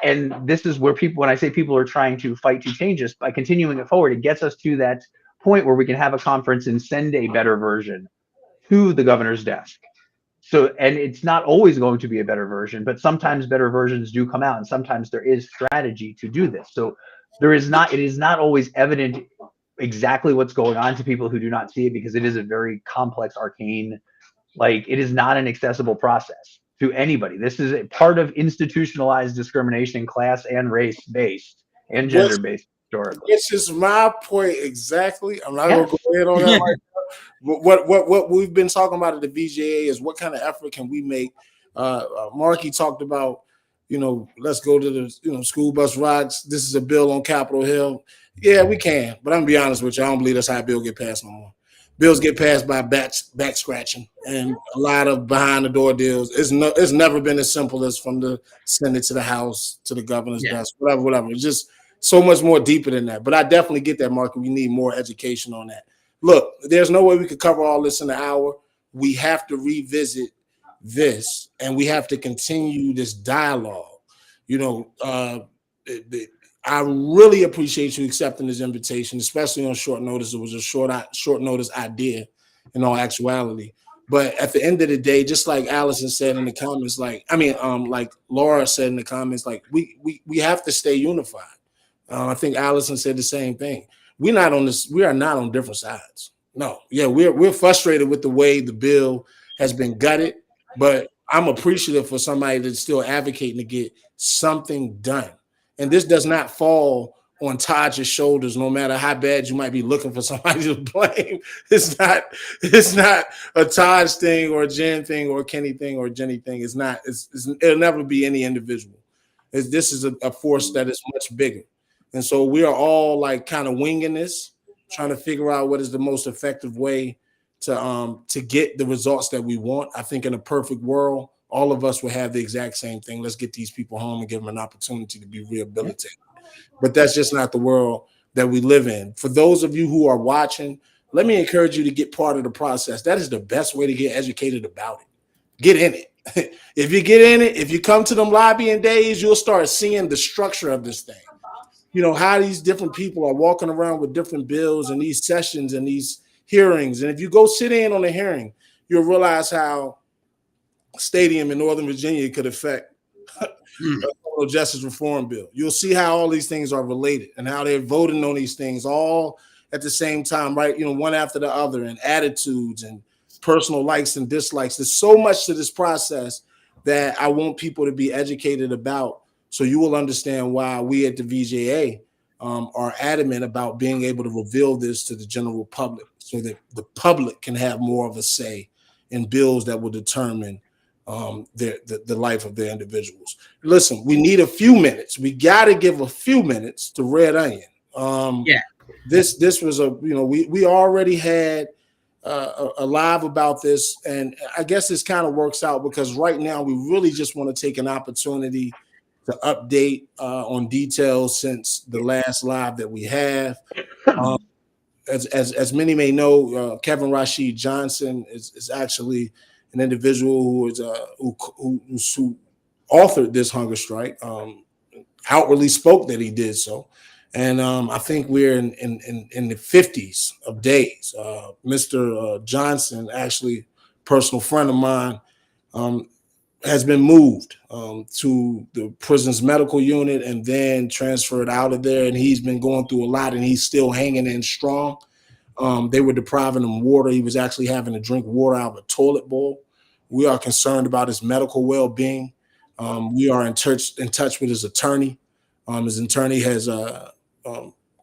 and this is where people, when I say people are trying to fight to change this, by continuing it forward, it gets us to that point where we can have a conference and send a better version to the governor's desk. So, and it's not always going to be a better version, but sometimes better versions do come out, and sometimes there is strategy to do this. So it is not always evident exactly what's going on to people who do not see it, because it is a very complex, arcane, like, it is not an accessible process to anybody. This is a part of institutionalized discrimination, class and race based and gender based historically. This is my point exactly. I'm not going to go ahead on that right now. What we've been talking about at the VJA is what kind of effort can we make. Marky talked about, let's go to the school bus rides. This is a bill on Capitol Hill. Yeah, we can, but I'm gonna be honest with you. I don't believe that's how a bill get passed no more. Bills get passed by back scratching and a lot of behind the door deals. It's never been as simple as from the Senate to the House to the governor's desk, whatever. It's just so much more deeper than that. But I definitely get that, Mark. We need more education on that. Look, there's no way we could cover all this in an hour. we have to revisit this, and we have to continue this dialogue. You know, I really appreciate you accepting this invitation, especially on short notice. It was a short notice idea in all actuality. But at the end of the day, just like Allison said in the comments, like Laura said in the comments, like we have to stay unified. I think Allison said the same thing. We are not on different sides. No, yeah, we're frustrated with the way the bill has been gutted, but I'm appreciative for somebody that's still advocating to get something done. And this does not fall on Taj's shoulders, no matter how bad you might be looking for somebody to blame. It's not a Taj thing or a Jen thing or a Kenny thing or a Jenny thing. It'll never be any individual. This is a force that is much bigger. And so we are all like kind of winging this, trying to figure out what is the most effective way to get the results that we want. I think in a perfect world, all of us will have the exact same thing. Let's get these people home and give them an opportunity to be rehabilitated. But that's just not the world that we live in. For those of you who are watching, let me encourage you to get part of the process. That is the best way to get educated about it. Get in it. If you get in it, if you come to them lobbying days, you'll start seeing the structure of this thing. You know, how these different people are walking around with different bills and these sessions and these hearings. And if you go sit in on a hearing, you'll realize how a stadium in Northern Virginia could affect the criminal justice reform bill. You'll see how all these things are related and how they're voting on these things all at the same time, right? You know, one after the other, and attitudes and personal likes and dislikes. There's so much to this process that I want people to be educated about, so you will understand why we at the VJA are adamant about being able to reveal this to the general public, so that the public can have more of a say in bills that will determine the life of their individuals. Listen, we need a few minutes. We got to give a few minutes to Red Onion. This was we already had a live about this, and I guess this kind of works out because right now we really just want to take an opportunity to update on details since the last live that we have. As many may know, Kevin Rashid Johnson is actually an individual who authored this hunger strike, outwardly spoke that he did so. And I think we're in the 50s of days. Mr. Johnson, actually personal friend of mine, has been moved to the prison's medical unit and then transferred out of there. And he's been going through a lot, and he's still hanging in strong. They were depriving him water. He was actually having to drink water out of a toilet bowl. We are concerned about his medical well-being. We are in touch with his attorney. His attorney has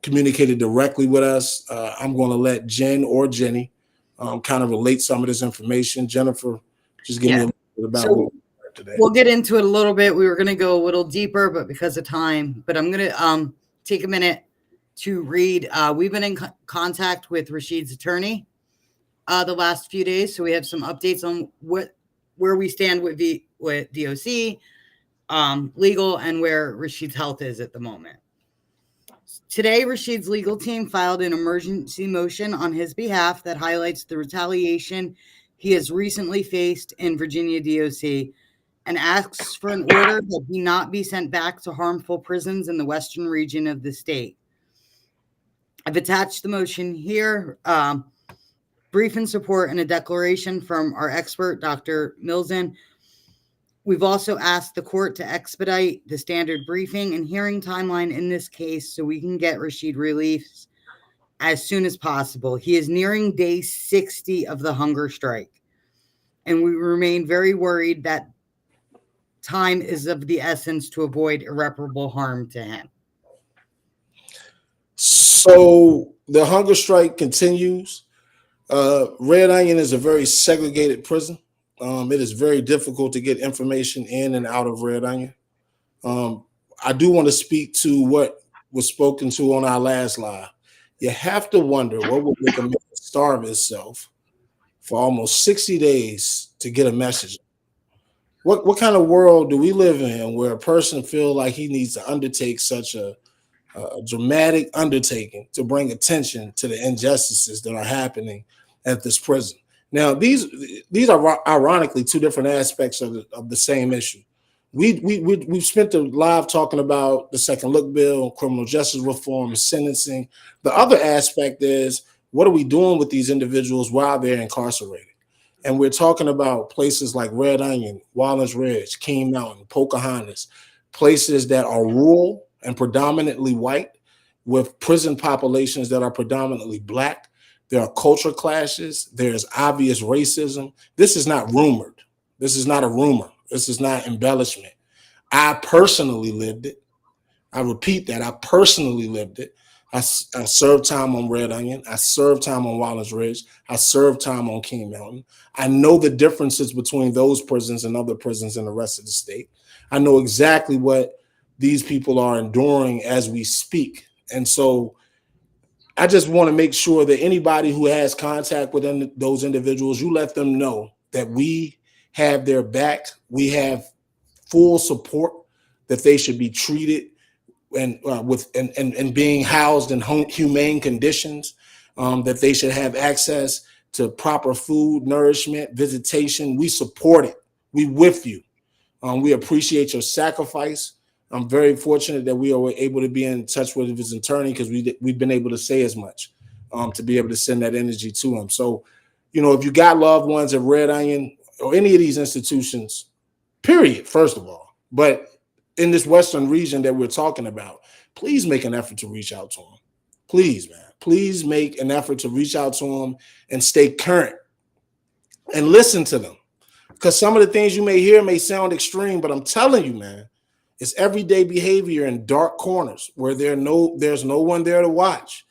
communicated directly with us. I'm going to let Jen or Jenny kind of relate some of this information. Jennifer, just give me a little bit about what we heard today. We'll get into it a little bit. We were going to go a little deeper, but because of time. But I'm going to take a minute to read. We've been in contact with Rashid's attorney the last few days, so we have some updates on where we stand with DOC, legal, and where Rashid's health is at the moment. Today, Rashid's legal team filed an emergency motion on his behalf that highlights the retaliation he has recently faced in Virginia DOC and asks for an order that he not be sent back to harmful prisons in the western region of the state. I've attached the motion here, brief in support, and a declaration from our expert, Dr. Milzen. We've also asked the court to expedite the standard briefing and hearing timeline in this case so we can get Rashid released as soon as possible. He is nearing day 60 of the hunger strike, and we remain very worried that time is of the essence to avoid irreparable harm to him. So the hunger strike continues. Red Onion is a very segregated prison. It is very difficult to get information in and out of Red Onion. I do want to speak to what was spoken to on our last live. You have to wonder what would make a man starve himself for almost 60 days to get a message. What kind of world do we live in where a person feels like he needs to undertake such a dramatic undertaking to bring attention to the injustices that are happening at this prison? Now, these are ironically two different aspects of the same issue. We've spent the live talking about the second look bill, criminal justice reform, sentencing. The other aspect is, what are we doing with these individuals while they're incarcerated? And we're talking about places like Red Onion, Wallens Ridge, King Mountain, Pocahontas, places that are rural and predominantly white, with prison populations that are predominantly Black. There are culture clashes. There's obvious racism. This is not rumored. This is not a rumor. This is not embellishment. I personally lived it. I repeat that. I personally lived it. I served time on Red Onion. I served time on Wallens Ridge. I served time on King Mountain. I know the differences between those prisons and other prisons in the rest of the state. I know exactly what these people are enduring as we speak. And so I just want to make sure that anybody who has contact with those individuals, you let them know that we have their back. We have full support that they should be treated and being housed in humane conditions, that they should have access to proper food, nourishment, visitation. We support it. We with you. We appreciate your sacrifice. I'm very fortunate that we are able to be in touch with his attorney, because we've been able to say as much, to be able to send that energy to him. So, if you got loved ones at Red Onion or any of these institutions, period, first of all, but in this Western region that we're talking about, please make an effort to reach out to them. Please, man. Please make an effort to reach out to them and stay current and listen to them. Because some of the things you may hear may sound extreme, but I'm telling you, man, it's everyday behavior in dark corners where there's no one there to watch.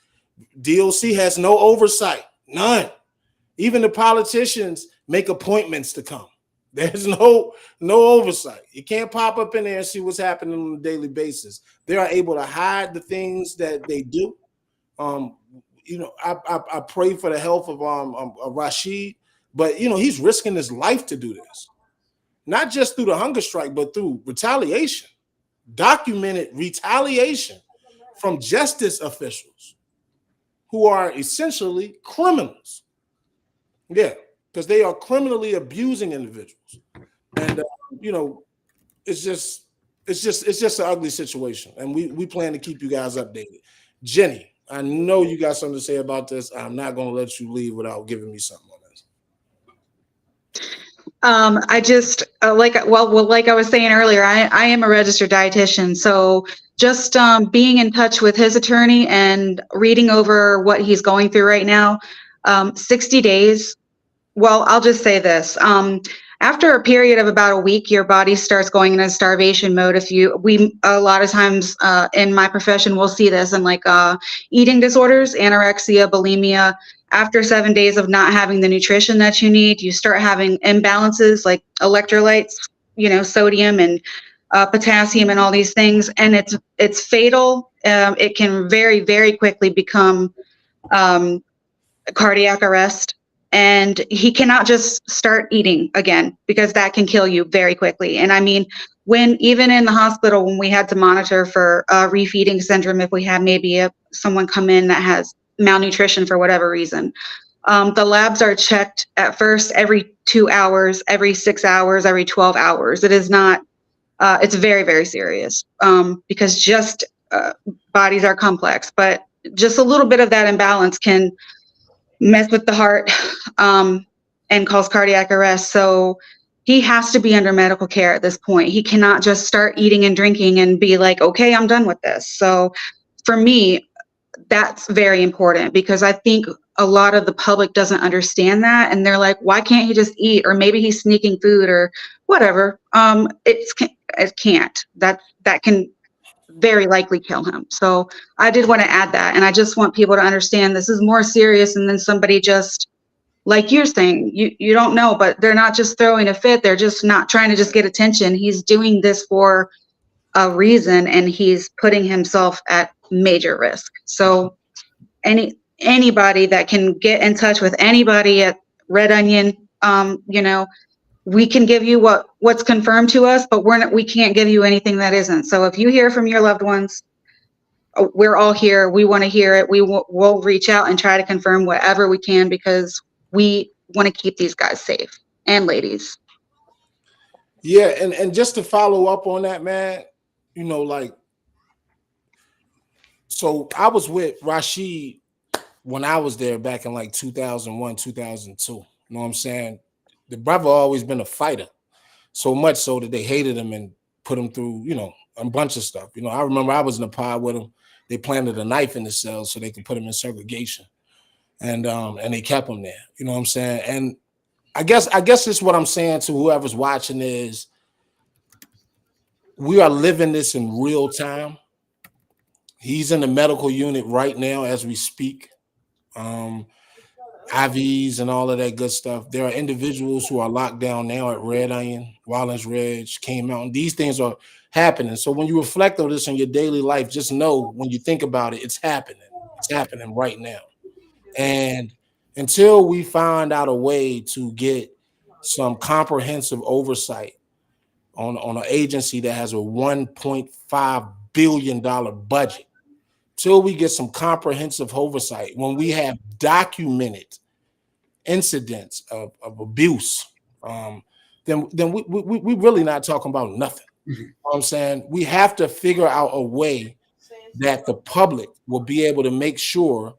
DOC has no oversight, none. Even the politicians make appointments to come. There's no oversight. You can't pop up in there and see what's happening on a daily basis. They are able to hide the things that they do. I pray for the health of Rashid, but he's risking his life to do this, not just through the hunger strike, but through retaliation, documented retaliation from justice officials who are essentially criminals. Yeah. Because they are criminally abusing individuals, and it's just an ugly situation, and we plan to keep you guys updated. Jenny, I know you got something to say about this. I'm not going to let you leave without giving me something on this. I just like I was saying earlier, I am a registered dietitian, so just being in touch with his attorney and reading over what he's going through right now, 60 days. Well, I'll just say this. After a period of about a week, your body starts going into starvation mode. A lot of times in my profession, we'll see this in eating disorders, anorexia, bulimia. After 7 days of not having the nutrition that you need, you start having imbalances like electrolytes, sodium and potassium and all these things. And it's fatal. It can very, very quickly become cardiac arrest. And he cannot just start eating again, because that can kill you very quickly. And I mean, even in the hospital, when we had to monitor for refeeding syndrome, if we had maybe someone come in that has malnutrition for whatever reason, the labs are checked at first every 2 hours, every 6 hours, every 12 hours. It is not, it's very, very serious, because just bodies are complex, but just a little bit of that imbalance can mess with the heart and cause cardiac arrest. So he has to be under medical care at this point. He cannot just start eating and drinking and be like, okay, I'm done with this. So for me, that's very important, because I think a lot of the public doesn't understand that. And they're like, why can't he just eat? Or maybe he's sneaking food or whatever. It can't. That can very likely kill him. So I did want to add that. And I just want people to understand this is more serious. And then somebody just, like you're saying, you don't know, but they're not just throwing a fit. They're just not trying to just get attention. He's doing this for a reason, and he's putting himself at major risk. So anybody that can get in touch with anybody at Red Onion, we can give you what's confirmed to us, but we can't give you anything that isn't. So if you hear from your loved ones, we're all here. We want to hear it. We'll reach out and try to confirm whatever we can, because we want to keep these guys safe and ladies. Yeah, and just to follow up on that, man, like, so I was with Rashid when I was there back in like 2001, 2002. You know what I'm saying? The brother always been a fighter, so much so that they hated him and put him through, a bunch of stuff. I remember I was in a pod with him. They planted a knife in the cell so they could put him in segregation, and they kept him there. You know what I'm saying? And I guess it's what I'm saying to whoever's watching is we are living this in real time. He's in the medical unit right now as we speak. IVs and all of that good stuff. There are individuals who are locked down now at Red Iron, Wallens Ridge, Cane Mountain. These things are happening. So when you reflect on this in your daily life, just know when you think about it, it's happening. It's happening right now. And until we find out a way to get some comprehensive oversight on an agency that has a $1.5 billion budget, till we get some comprehensive oversight, when we have documented incidents of abuse, then we really not talking about nothing. You know what I'm saying? We have to figure out a way that the public will be able to make sure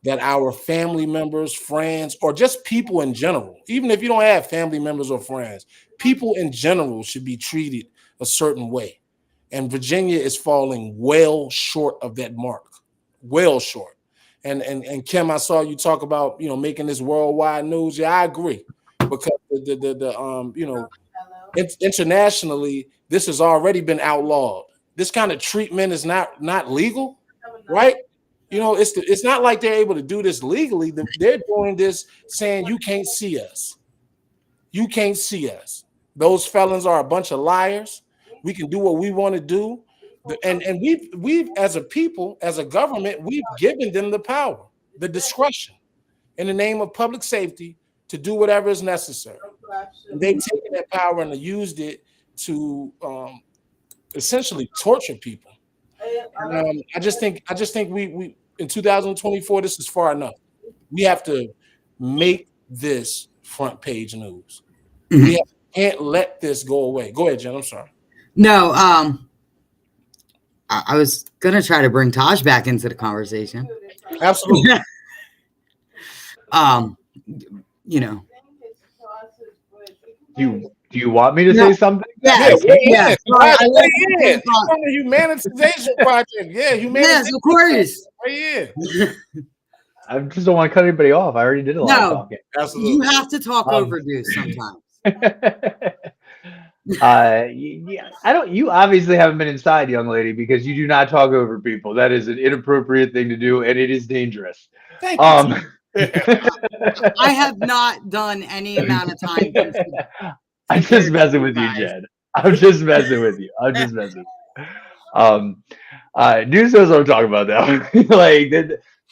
that our family members, friends, or just people in general, even if you don't have family members or friends, people in general should be treated a certain way. And Virginia is falling well short of that mark, well short. And Kim, I saw you talk about making this worldwide news. Yeah, I agree, because internationally this has already been outlawed. This kind of treatment is not legal, right? It's not like they're able to do this legally. They're doing this saying you can't see us. You can't see us. Those felons are a bunch of liars. We can do what we want to do. And we've as a people, as a government, we've given them the power, the discretion in the name of public safety to do whatever is necessary. And they've taken that power and used it to essentially torture people. And, I just think we in 2024, this is far enough. We have to make this front page news. We can't let this go away. Go ahead, Jen. I'm sorry. No, I was gonna try to bring Taj back into the conversation. Absolutely. Do you want me to say something? Yes, yeah. I On the humanization project. Yeah, humanization. Yes, of course. Right here. I just don't want to cut anybody off. I already did a lot of talking. Absolutely. You have to talk overdue sometimes. Yeah, I don't. You obviously haven't been inside, young lady, because you do not talk over people. That is an inappropriate thing to do, and it is dangerous. Thank you. I have not done any amount of time. I'm just messing with you, Jed. I'm just messing with you. I'm just messing. News knows what I'm talking about now.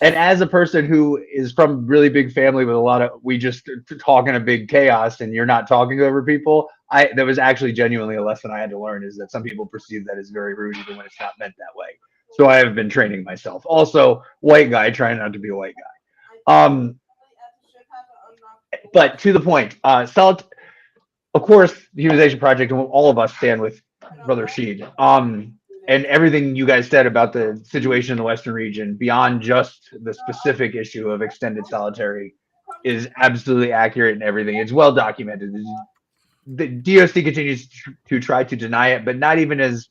And as a person who is from really big family with a lot of, we just talk in a big chaos, and you're not talking over people. That was actually genuinely a lesson I had to learn, is that some people perceive that as very rude, even when it's not meant that way. So I have been training myself. Also, white guy trying not to be a white guy. But to the point, of course, the Humanization Project and all of us stand with Brother Sheed. And everything you guys said about the situation in the Western region, beyond just the specific issue of extended solitary, is absolutely accurate, and everything. It's well documented. The DOC continues to try to deny it, but not even as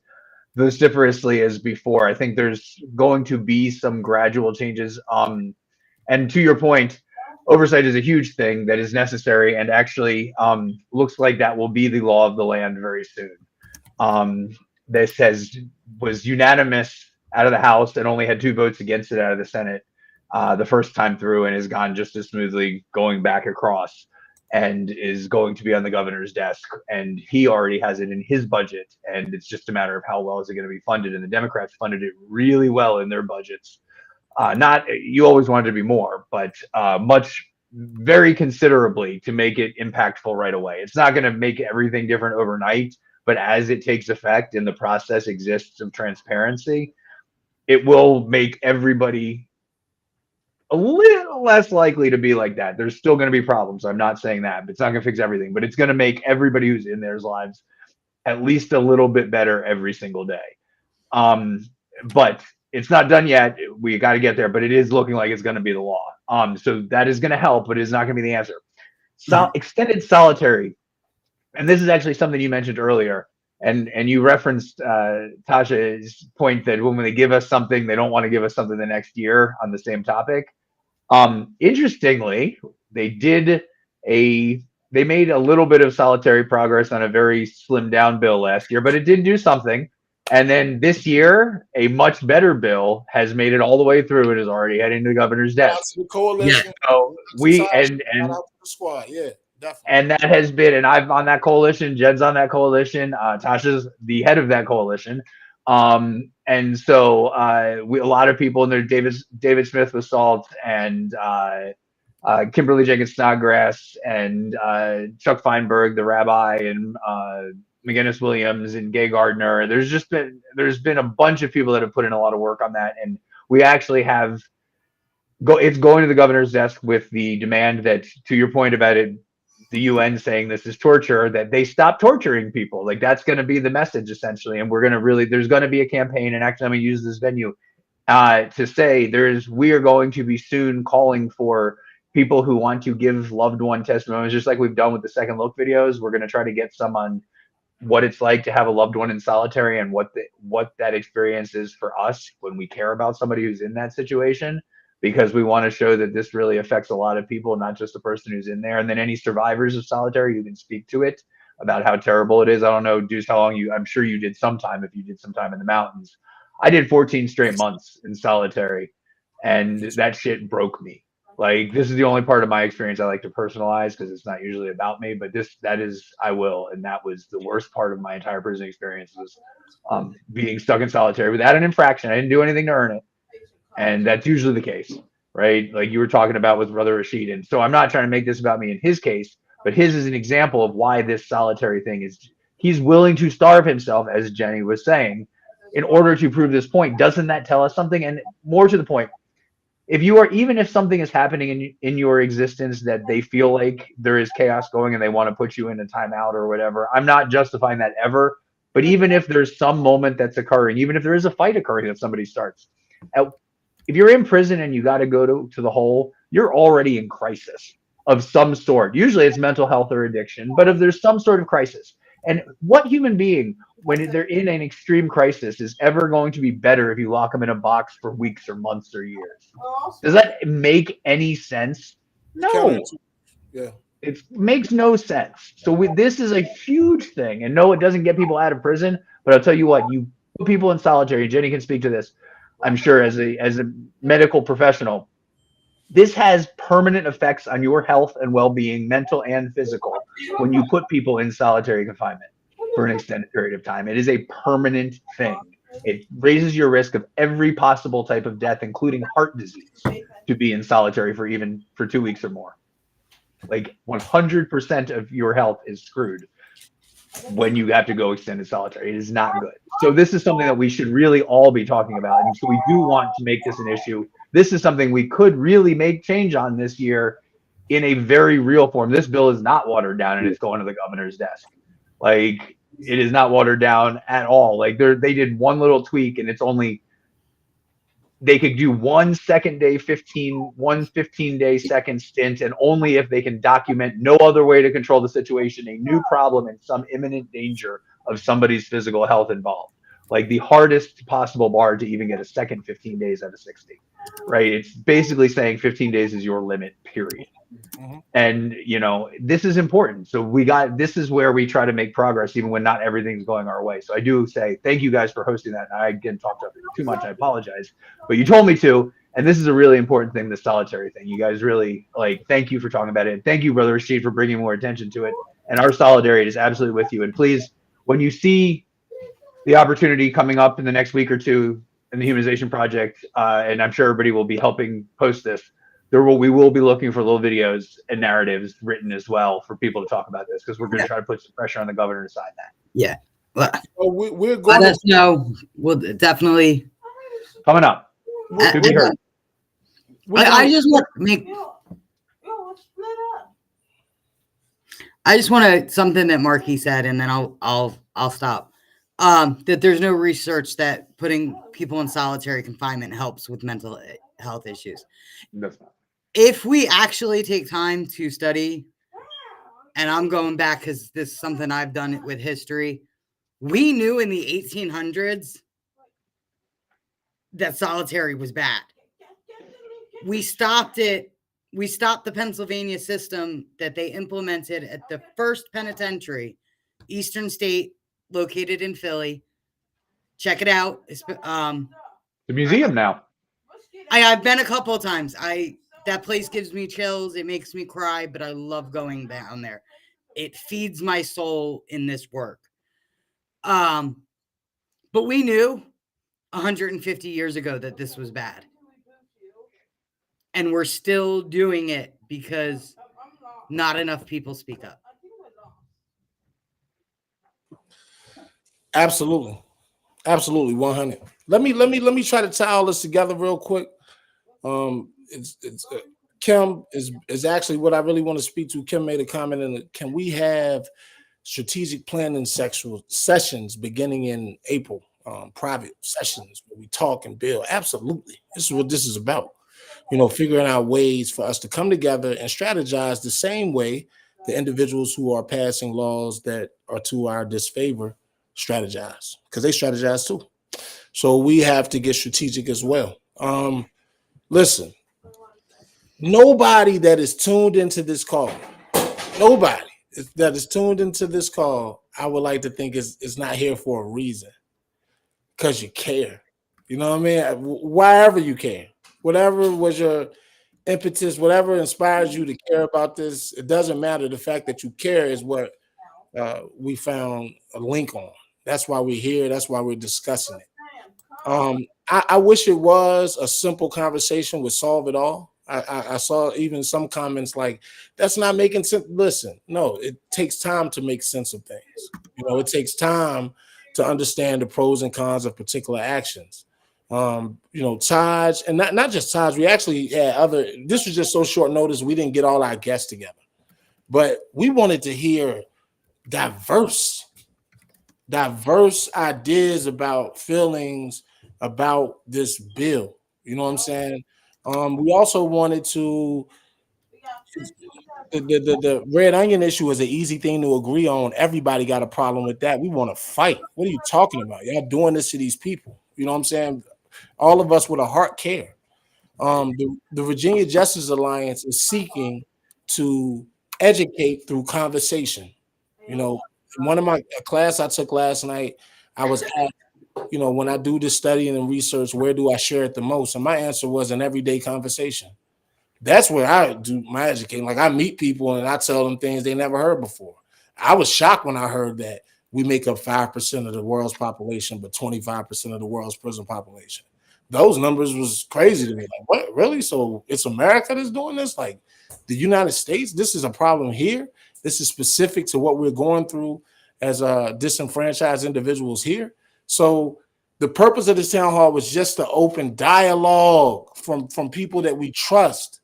vociferously as before. I think there's going to be some gradual changes. And to your point, oversight is a huge thing that is necessary, and actually looks like that will be the law of the land very soon. This was unanimous out of the House and only had 2 votes against it out of the Senate the first time through, and has gone just as smoothly going back across, and is going to be on the governor's desk. And he already has it in his budget, and it's just a matter of how well is it going to be funded. And the Democrats funded it really well in their budgets. You always wanted to be more, but very considerably to make it impactful right away. It's not going to make everything different overnight, but as it takes effect and the process exists of transparency, it will make everybody a little less likely to be like that. There's still going to be problems. I'm not saying that, but it's not going to fix everything. But it's going to make everybody who's in there's lives at least a little bit better every single day. But it's not done yet. We got to get there, but it is looking like it's going to be the law. So that is going to help, but it's not going to be the answer. Extended solitary, and this is actually something you mentioned earlier, and you referenced Tasha's point that when they give us something, they don't want to give us something the next year on the same topic. Interestingly, they made a little bit of solitary progress on a very slimmed down bill last year, but it did do something. And then this year, a much better bill has made it all the way through and is already heading to the governor's desk. The coalition. So we and shout out to the squad. Yeah, definitely. and that has been, and I'm on that coalition. Jed's on that coalition. Tasha's the head of that coalition. And so a lot of people in there, David Smith with SALT and Kimberly Jenkins Snodgrass and Chuck Feinberg, the rabbi, and McGinnis Williams and Gay Gardner. There's been a bunch of people that have put in a lot of work on that, and we actually have it's going to the governor's desk with the demand that, to your point about it, the UN saying this is torture, that they stop torturing people. Like, that's going to be the message essentially, and we're going to there's going to be a campaign, and actually I'm going to use this venue to say we are going to be soon calling for people who want to give loved one testimonies, just like we've done with the Second Look videos. We're going to try to get some on what it's like to have a loved one in solitary and what that experience is for us when we care about somebody who's in that situation, because we want to show that this really affects a lot of people, not just the person who's in there. And then any survivors of solitary who can speak to it about how terrible it is. I don't know, Deuce, how long I'm sure you did sometime, if you did some time in the mountains. I did 14 straight months in solitary, and that shit broke me. Like, this is the only part of my experience I like to personalize because it's not usually about me, but I will. And that was the worst part of my entire prison experience, was being stuck in solitary without an infraction. I didn't do anything to earn it. And that's usually the case, right? Like you were talking about with Brother Rashid. And so I'm not trying to make this about me in his case, but his is an example of why this solitary thing is, he's willing to starve himself, as Jenny was saying, in order to prove this point. Doesn't that tell us something? And more to the point, even if something is happening in your existence that they feel like there is chaos going and they want to put you in a timeout or whatever, I'm not justifying that ever. But even if there's some moment that's occurring, even if there is a fight occurring that somebody starts, if you're in prison and you got to go to the hole, you're already in crisis of some sort. Usually it's mental health or addiction, but if there's some sort of crisis, and what human being, when they're in an extreme crisis, is ever going to be better if you lock them in a box for weeks or months or years? Does that make any sense? No. Yeah. It makes no sense. So this is a huge thing. And no, it doesn't get people out of prison, but I'll tell you what, you put people in solitary, Jenny can speak to this, I'm sure, as a medical professional, this has permanent effects on your health and well-being, mental and physical, when you put people in solitary confinement for an extended period of time. It is a permanent thing. It raises your risk of every possible type of death, including heart disease, to be in solitary for 2 weeks or more. Like 100% of your health is screwed when you have to go extended solitary. It is not good. So this is something that we should really all be talking about. And so we do want to make this an issue. This is something we could really make change on this year in a very real form. This bill is not watered down and it's going to the governor's desk. Like, it is not watered down at all. Like, they did one little tweak, and it's only, they could do 1 15-day second stint, and only if they can document no other way to control the situation, a new problem, and some imminent danger of somebody's physical health involved. Like, the hardest possible bar to even get a second 15 days out of 60, right? It's basically saying 15 days is your limit, period. Mm-hmm. And, this is important. So this is where we try to make progress, even when not everything's going our way. So I do say thank you guys for hosting that. And I didn't talk too much. I apologize, but you told me to. And this is a really important thing, the solitary thing. You guys really, thank you for talking about it. Thank you, Brother Rashid, for bringing more attention to it. And our solidarity is absolutely with you. And please, when you see the opportunity coming up in the next week or two in the Humanization Project, and I'm sure everybody will be helping post this, we will be looking for little videos and narratives written as well for people to talk about this, because we're going to try to put some pressure on the governor to sign that. Yeah. Well, we're going let us know. We'll definitely coming up to be heard. I just want to make. I just want to something that Marky said, and then I'll stop. That there's no research that putting people in solitary confinement helps with mental health issues. That's not. If we actually take time to study, and I'm going back because this is something I've done with history, we knew in the 1800s that solitary was bad. We stopped it. We stopped the Pennsylvania system that they implemented at the first penitentiary, Eastern State, located in Philly. Check it out. The museum now. I've been a couple of times. That place gives me chills. It makes me cry, but I love going down there. It feeds my soul in this work. But we knew 150 years ago that this was bad. And we're still doing it because not enough people speak up. Absolutely. Absolutely. 100. Let me try to tie all this together real quick. Kim is actually what I really want to speak to. Kim made a comment in it. Can we have strategic planning sexual sessions beginning in April? Private sessions where we talk and build. Absolutely. This is what this is about. Figuring out ways for us to come together and strategize the same way the individuals who are passing laws that are to our disfavor strategize, because they strategize too. So we have to get strategic as well. Listen, nobody that is tuned into this call, nobody that is tuned into this call, I would like to think is not here for a reason, because you care. You know what I mean? Wherever you care, whatever was your impetus, whatever inspires you to care about this, it doesn't matter. The fact that you care is what we found a link on. That's why we're here. That's why we're discussing it. I wish it was a simple conversation would solve it all. I saw even some comments like, that's not making sense. Listen, no, it takes time to make sense of things. It takes time to understand the pros and cons of particular actions. Taj, and not just Taj, we actually had this was just so short notice, we didn't get all our guests together. But we wanted to hear diverse ideas about feelings about this bill. You know what I'm saying? We also wanted to the red onion issue is an easy thing to agree on. Everybody got a problem with that. We want to fight. What are you talking about? Y'all doing this to these people. You know what I'm saying? All of us with a heart care. The Virginia Justice Alliance is seeking to educate through conversation. One of my class I took last night, I was asked, when I do this studying and research, where do I share it the most? And my answer was an everyday conversation. That's where I do my educating. Like, I meet people and I tell them things they never heard before. I was shocked when I heard that we make up 5% of the world's population, but 25% of the world's prison population. Those numbers was crazy to me. Like, what, really? So it's America that's doing this? Like, the United States? This is a problem here? This is specific to what we're going through as disenfranchised individuals here. So the purpose of this town hall was just to open dialogue from people that we trust.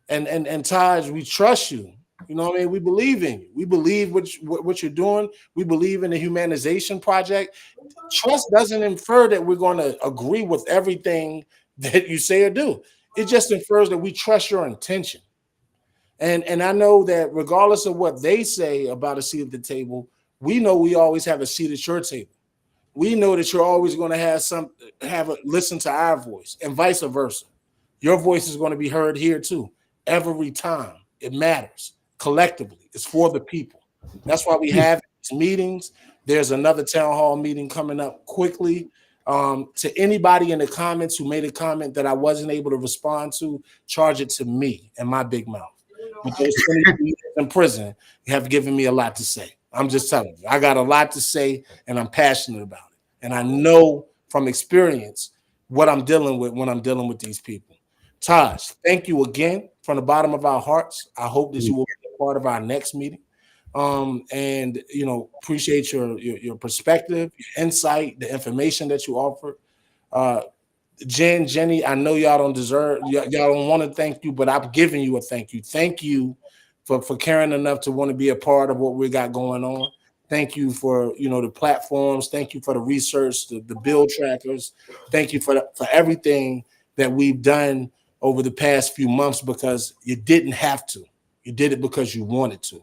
And Taj, we trust you. You know what I mean? We believe in you. We believe what you're doing. We believe in the humanization project. Trust doesn't infer that we're going to agree with everything that you say or do. It just infers that we trust your intention. And I know that regardless of what they say about a seat at the table, we know we always have a seat at your table. We know that you're always going to listen to our voice, and vice versa. Your voice is going to be heard here too. Every time. It matters. Collectively, it's for the people. That's why we have these meetings. There's another town hall meeting coming up quickly. To anybody in the comments who made a comment that I wasn't able to respond to, charge it to me and my big mouth. With those 22 years in prison, you have given me a lot to say. I'm just telling you, I got a lot to say, and I'm passionate about it. And I know from experience what I'm dealing with when I'm dealing with these people. Taj, thank you again from the bottom of our hearts. I hope that you will be a part of our next meeting. And appreciate your perspective, your insight, the information that you offered. Jen, Jenny, I know y'all don't deserve, y'all don't want to thank you, but I'm giving you a thank you. Thank you for caring enough to want to be a part of what we got going on. Thank you for, you know, the platforms. Thank you for the research, the bill trackers. Thank you for everything that we've done over the past few months, because you didn't have to. You did it because you wanted to.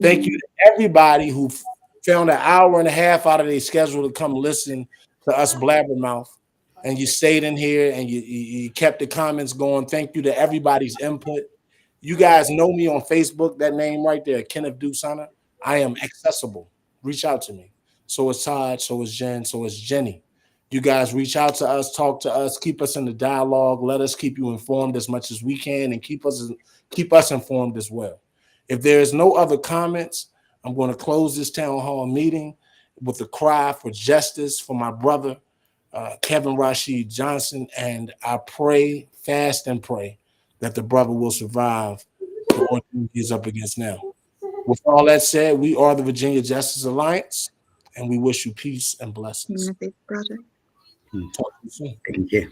Thank you to everybody who found an hour and a half out of their schedule to come listen to us blabbermouth, and you stayed in here and you kept the comments going. Thank you to everybody's input. You guys know me on Facebook, that name right there, Kenneth Dukes Hunter. I am accessible. Reach out to me. So is Todd, so is Jen, so is Jenny. You guys reach out to us, talk to us, keep us in the dialogue. Let us keep you informed as much as we can, and keep us informed as well. If there is no other comments, I'm going to close this town hall meeting with a cry for justice for my brother, Kevin Rashid Johnson, and I pray, fast and pray, that the brother will survive the ordeal he's up against now. With all that said, we are the Virginia Justice Alliance, and we wish you peace and blessings. Community project. Talk to you soon. Thank you.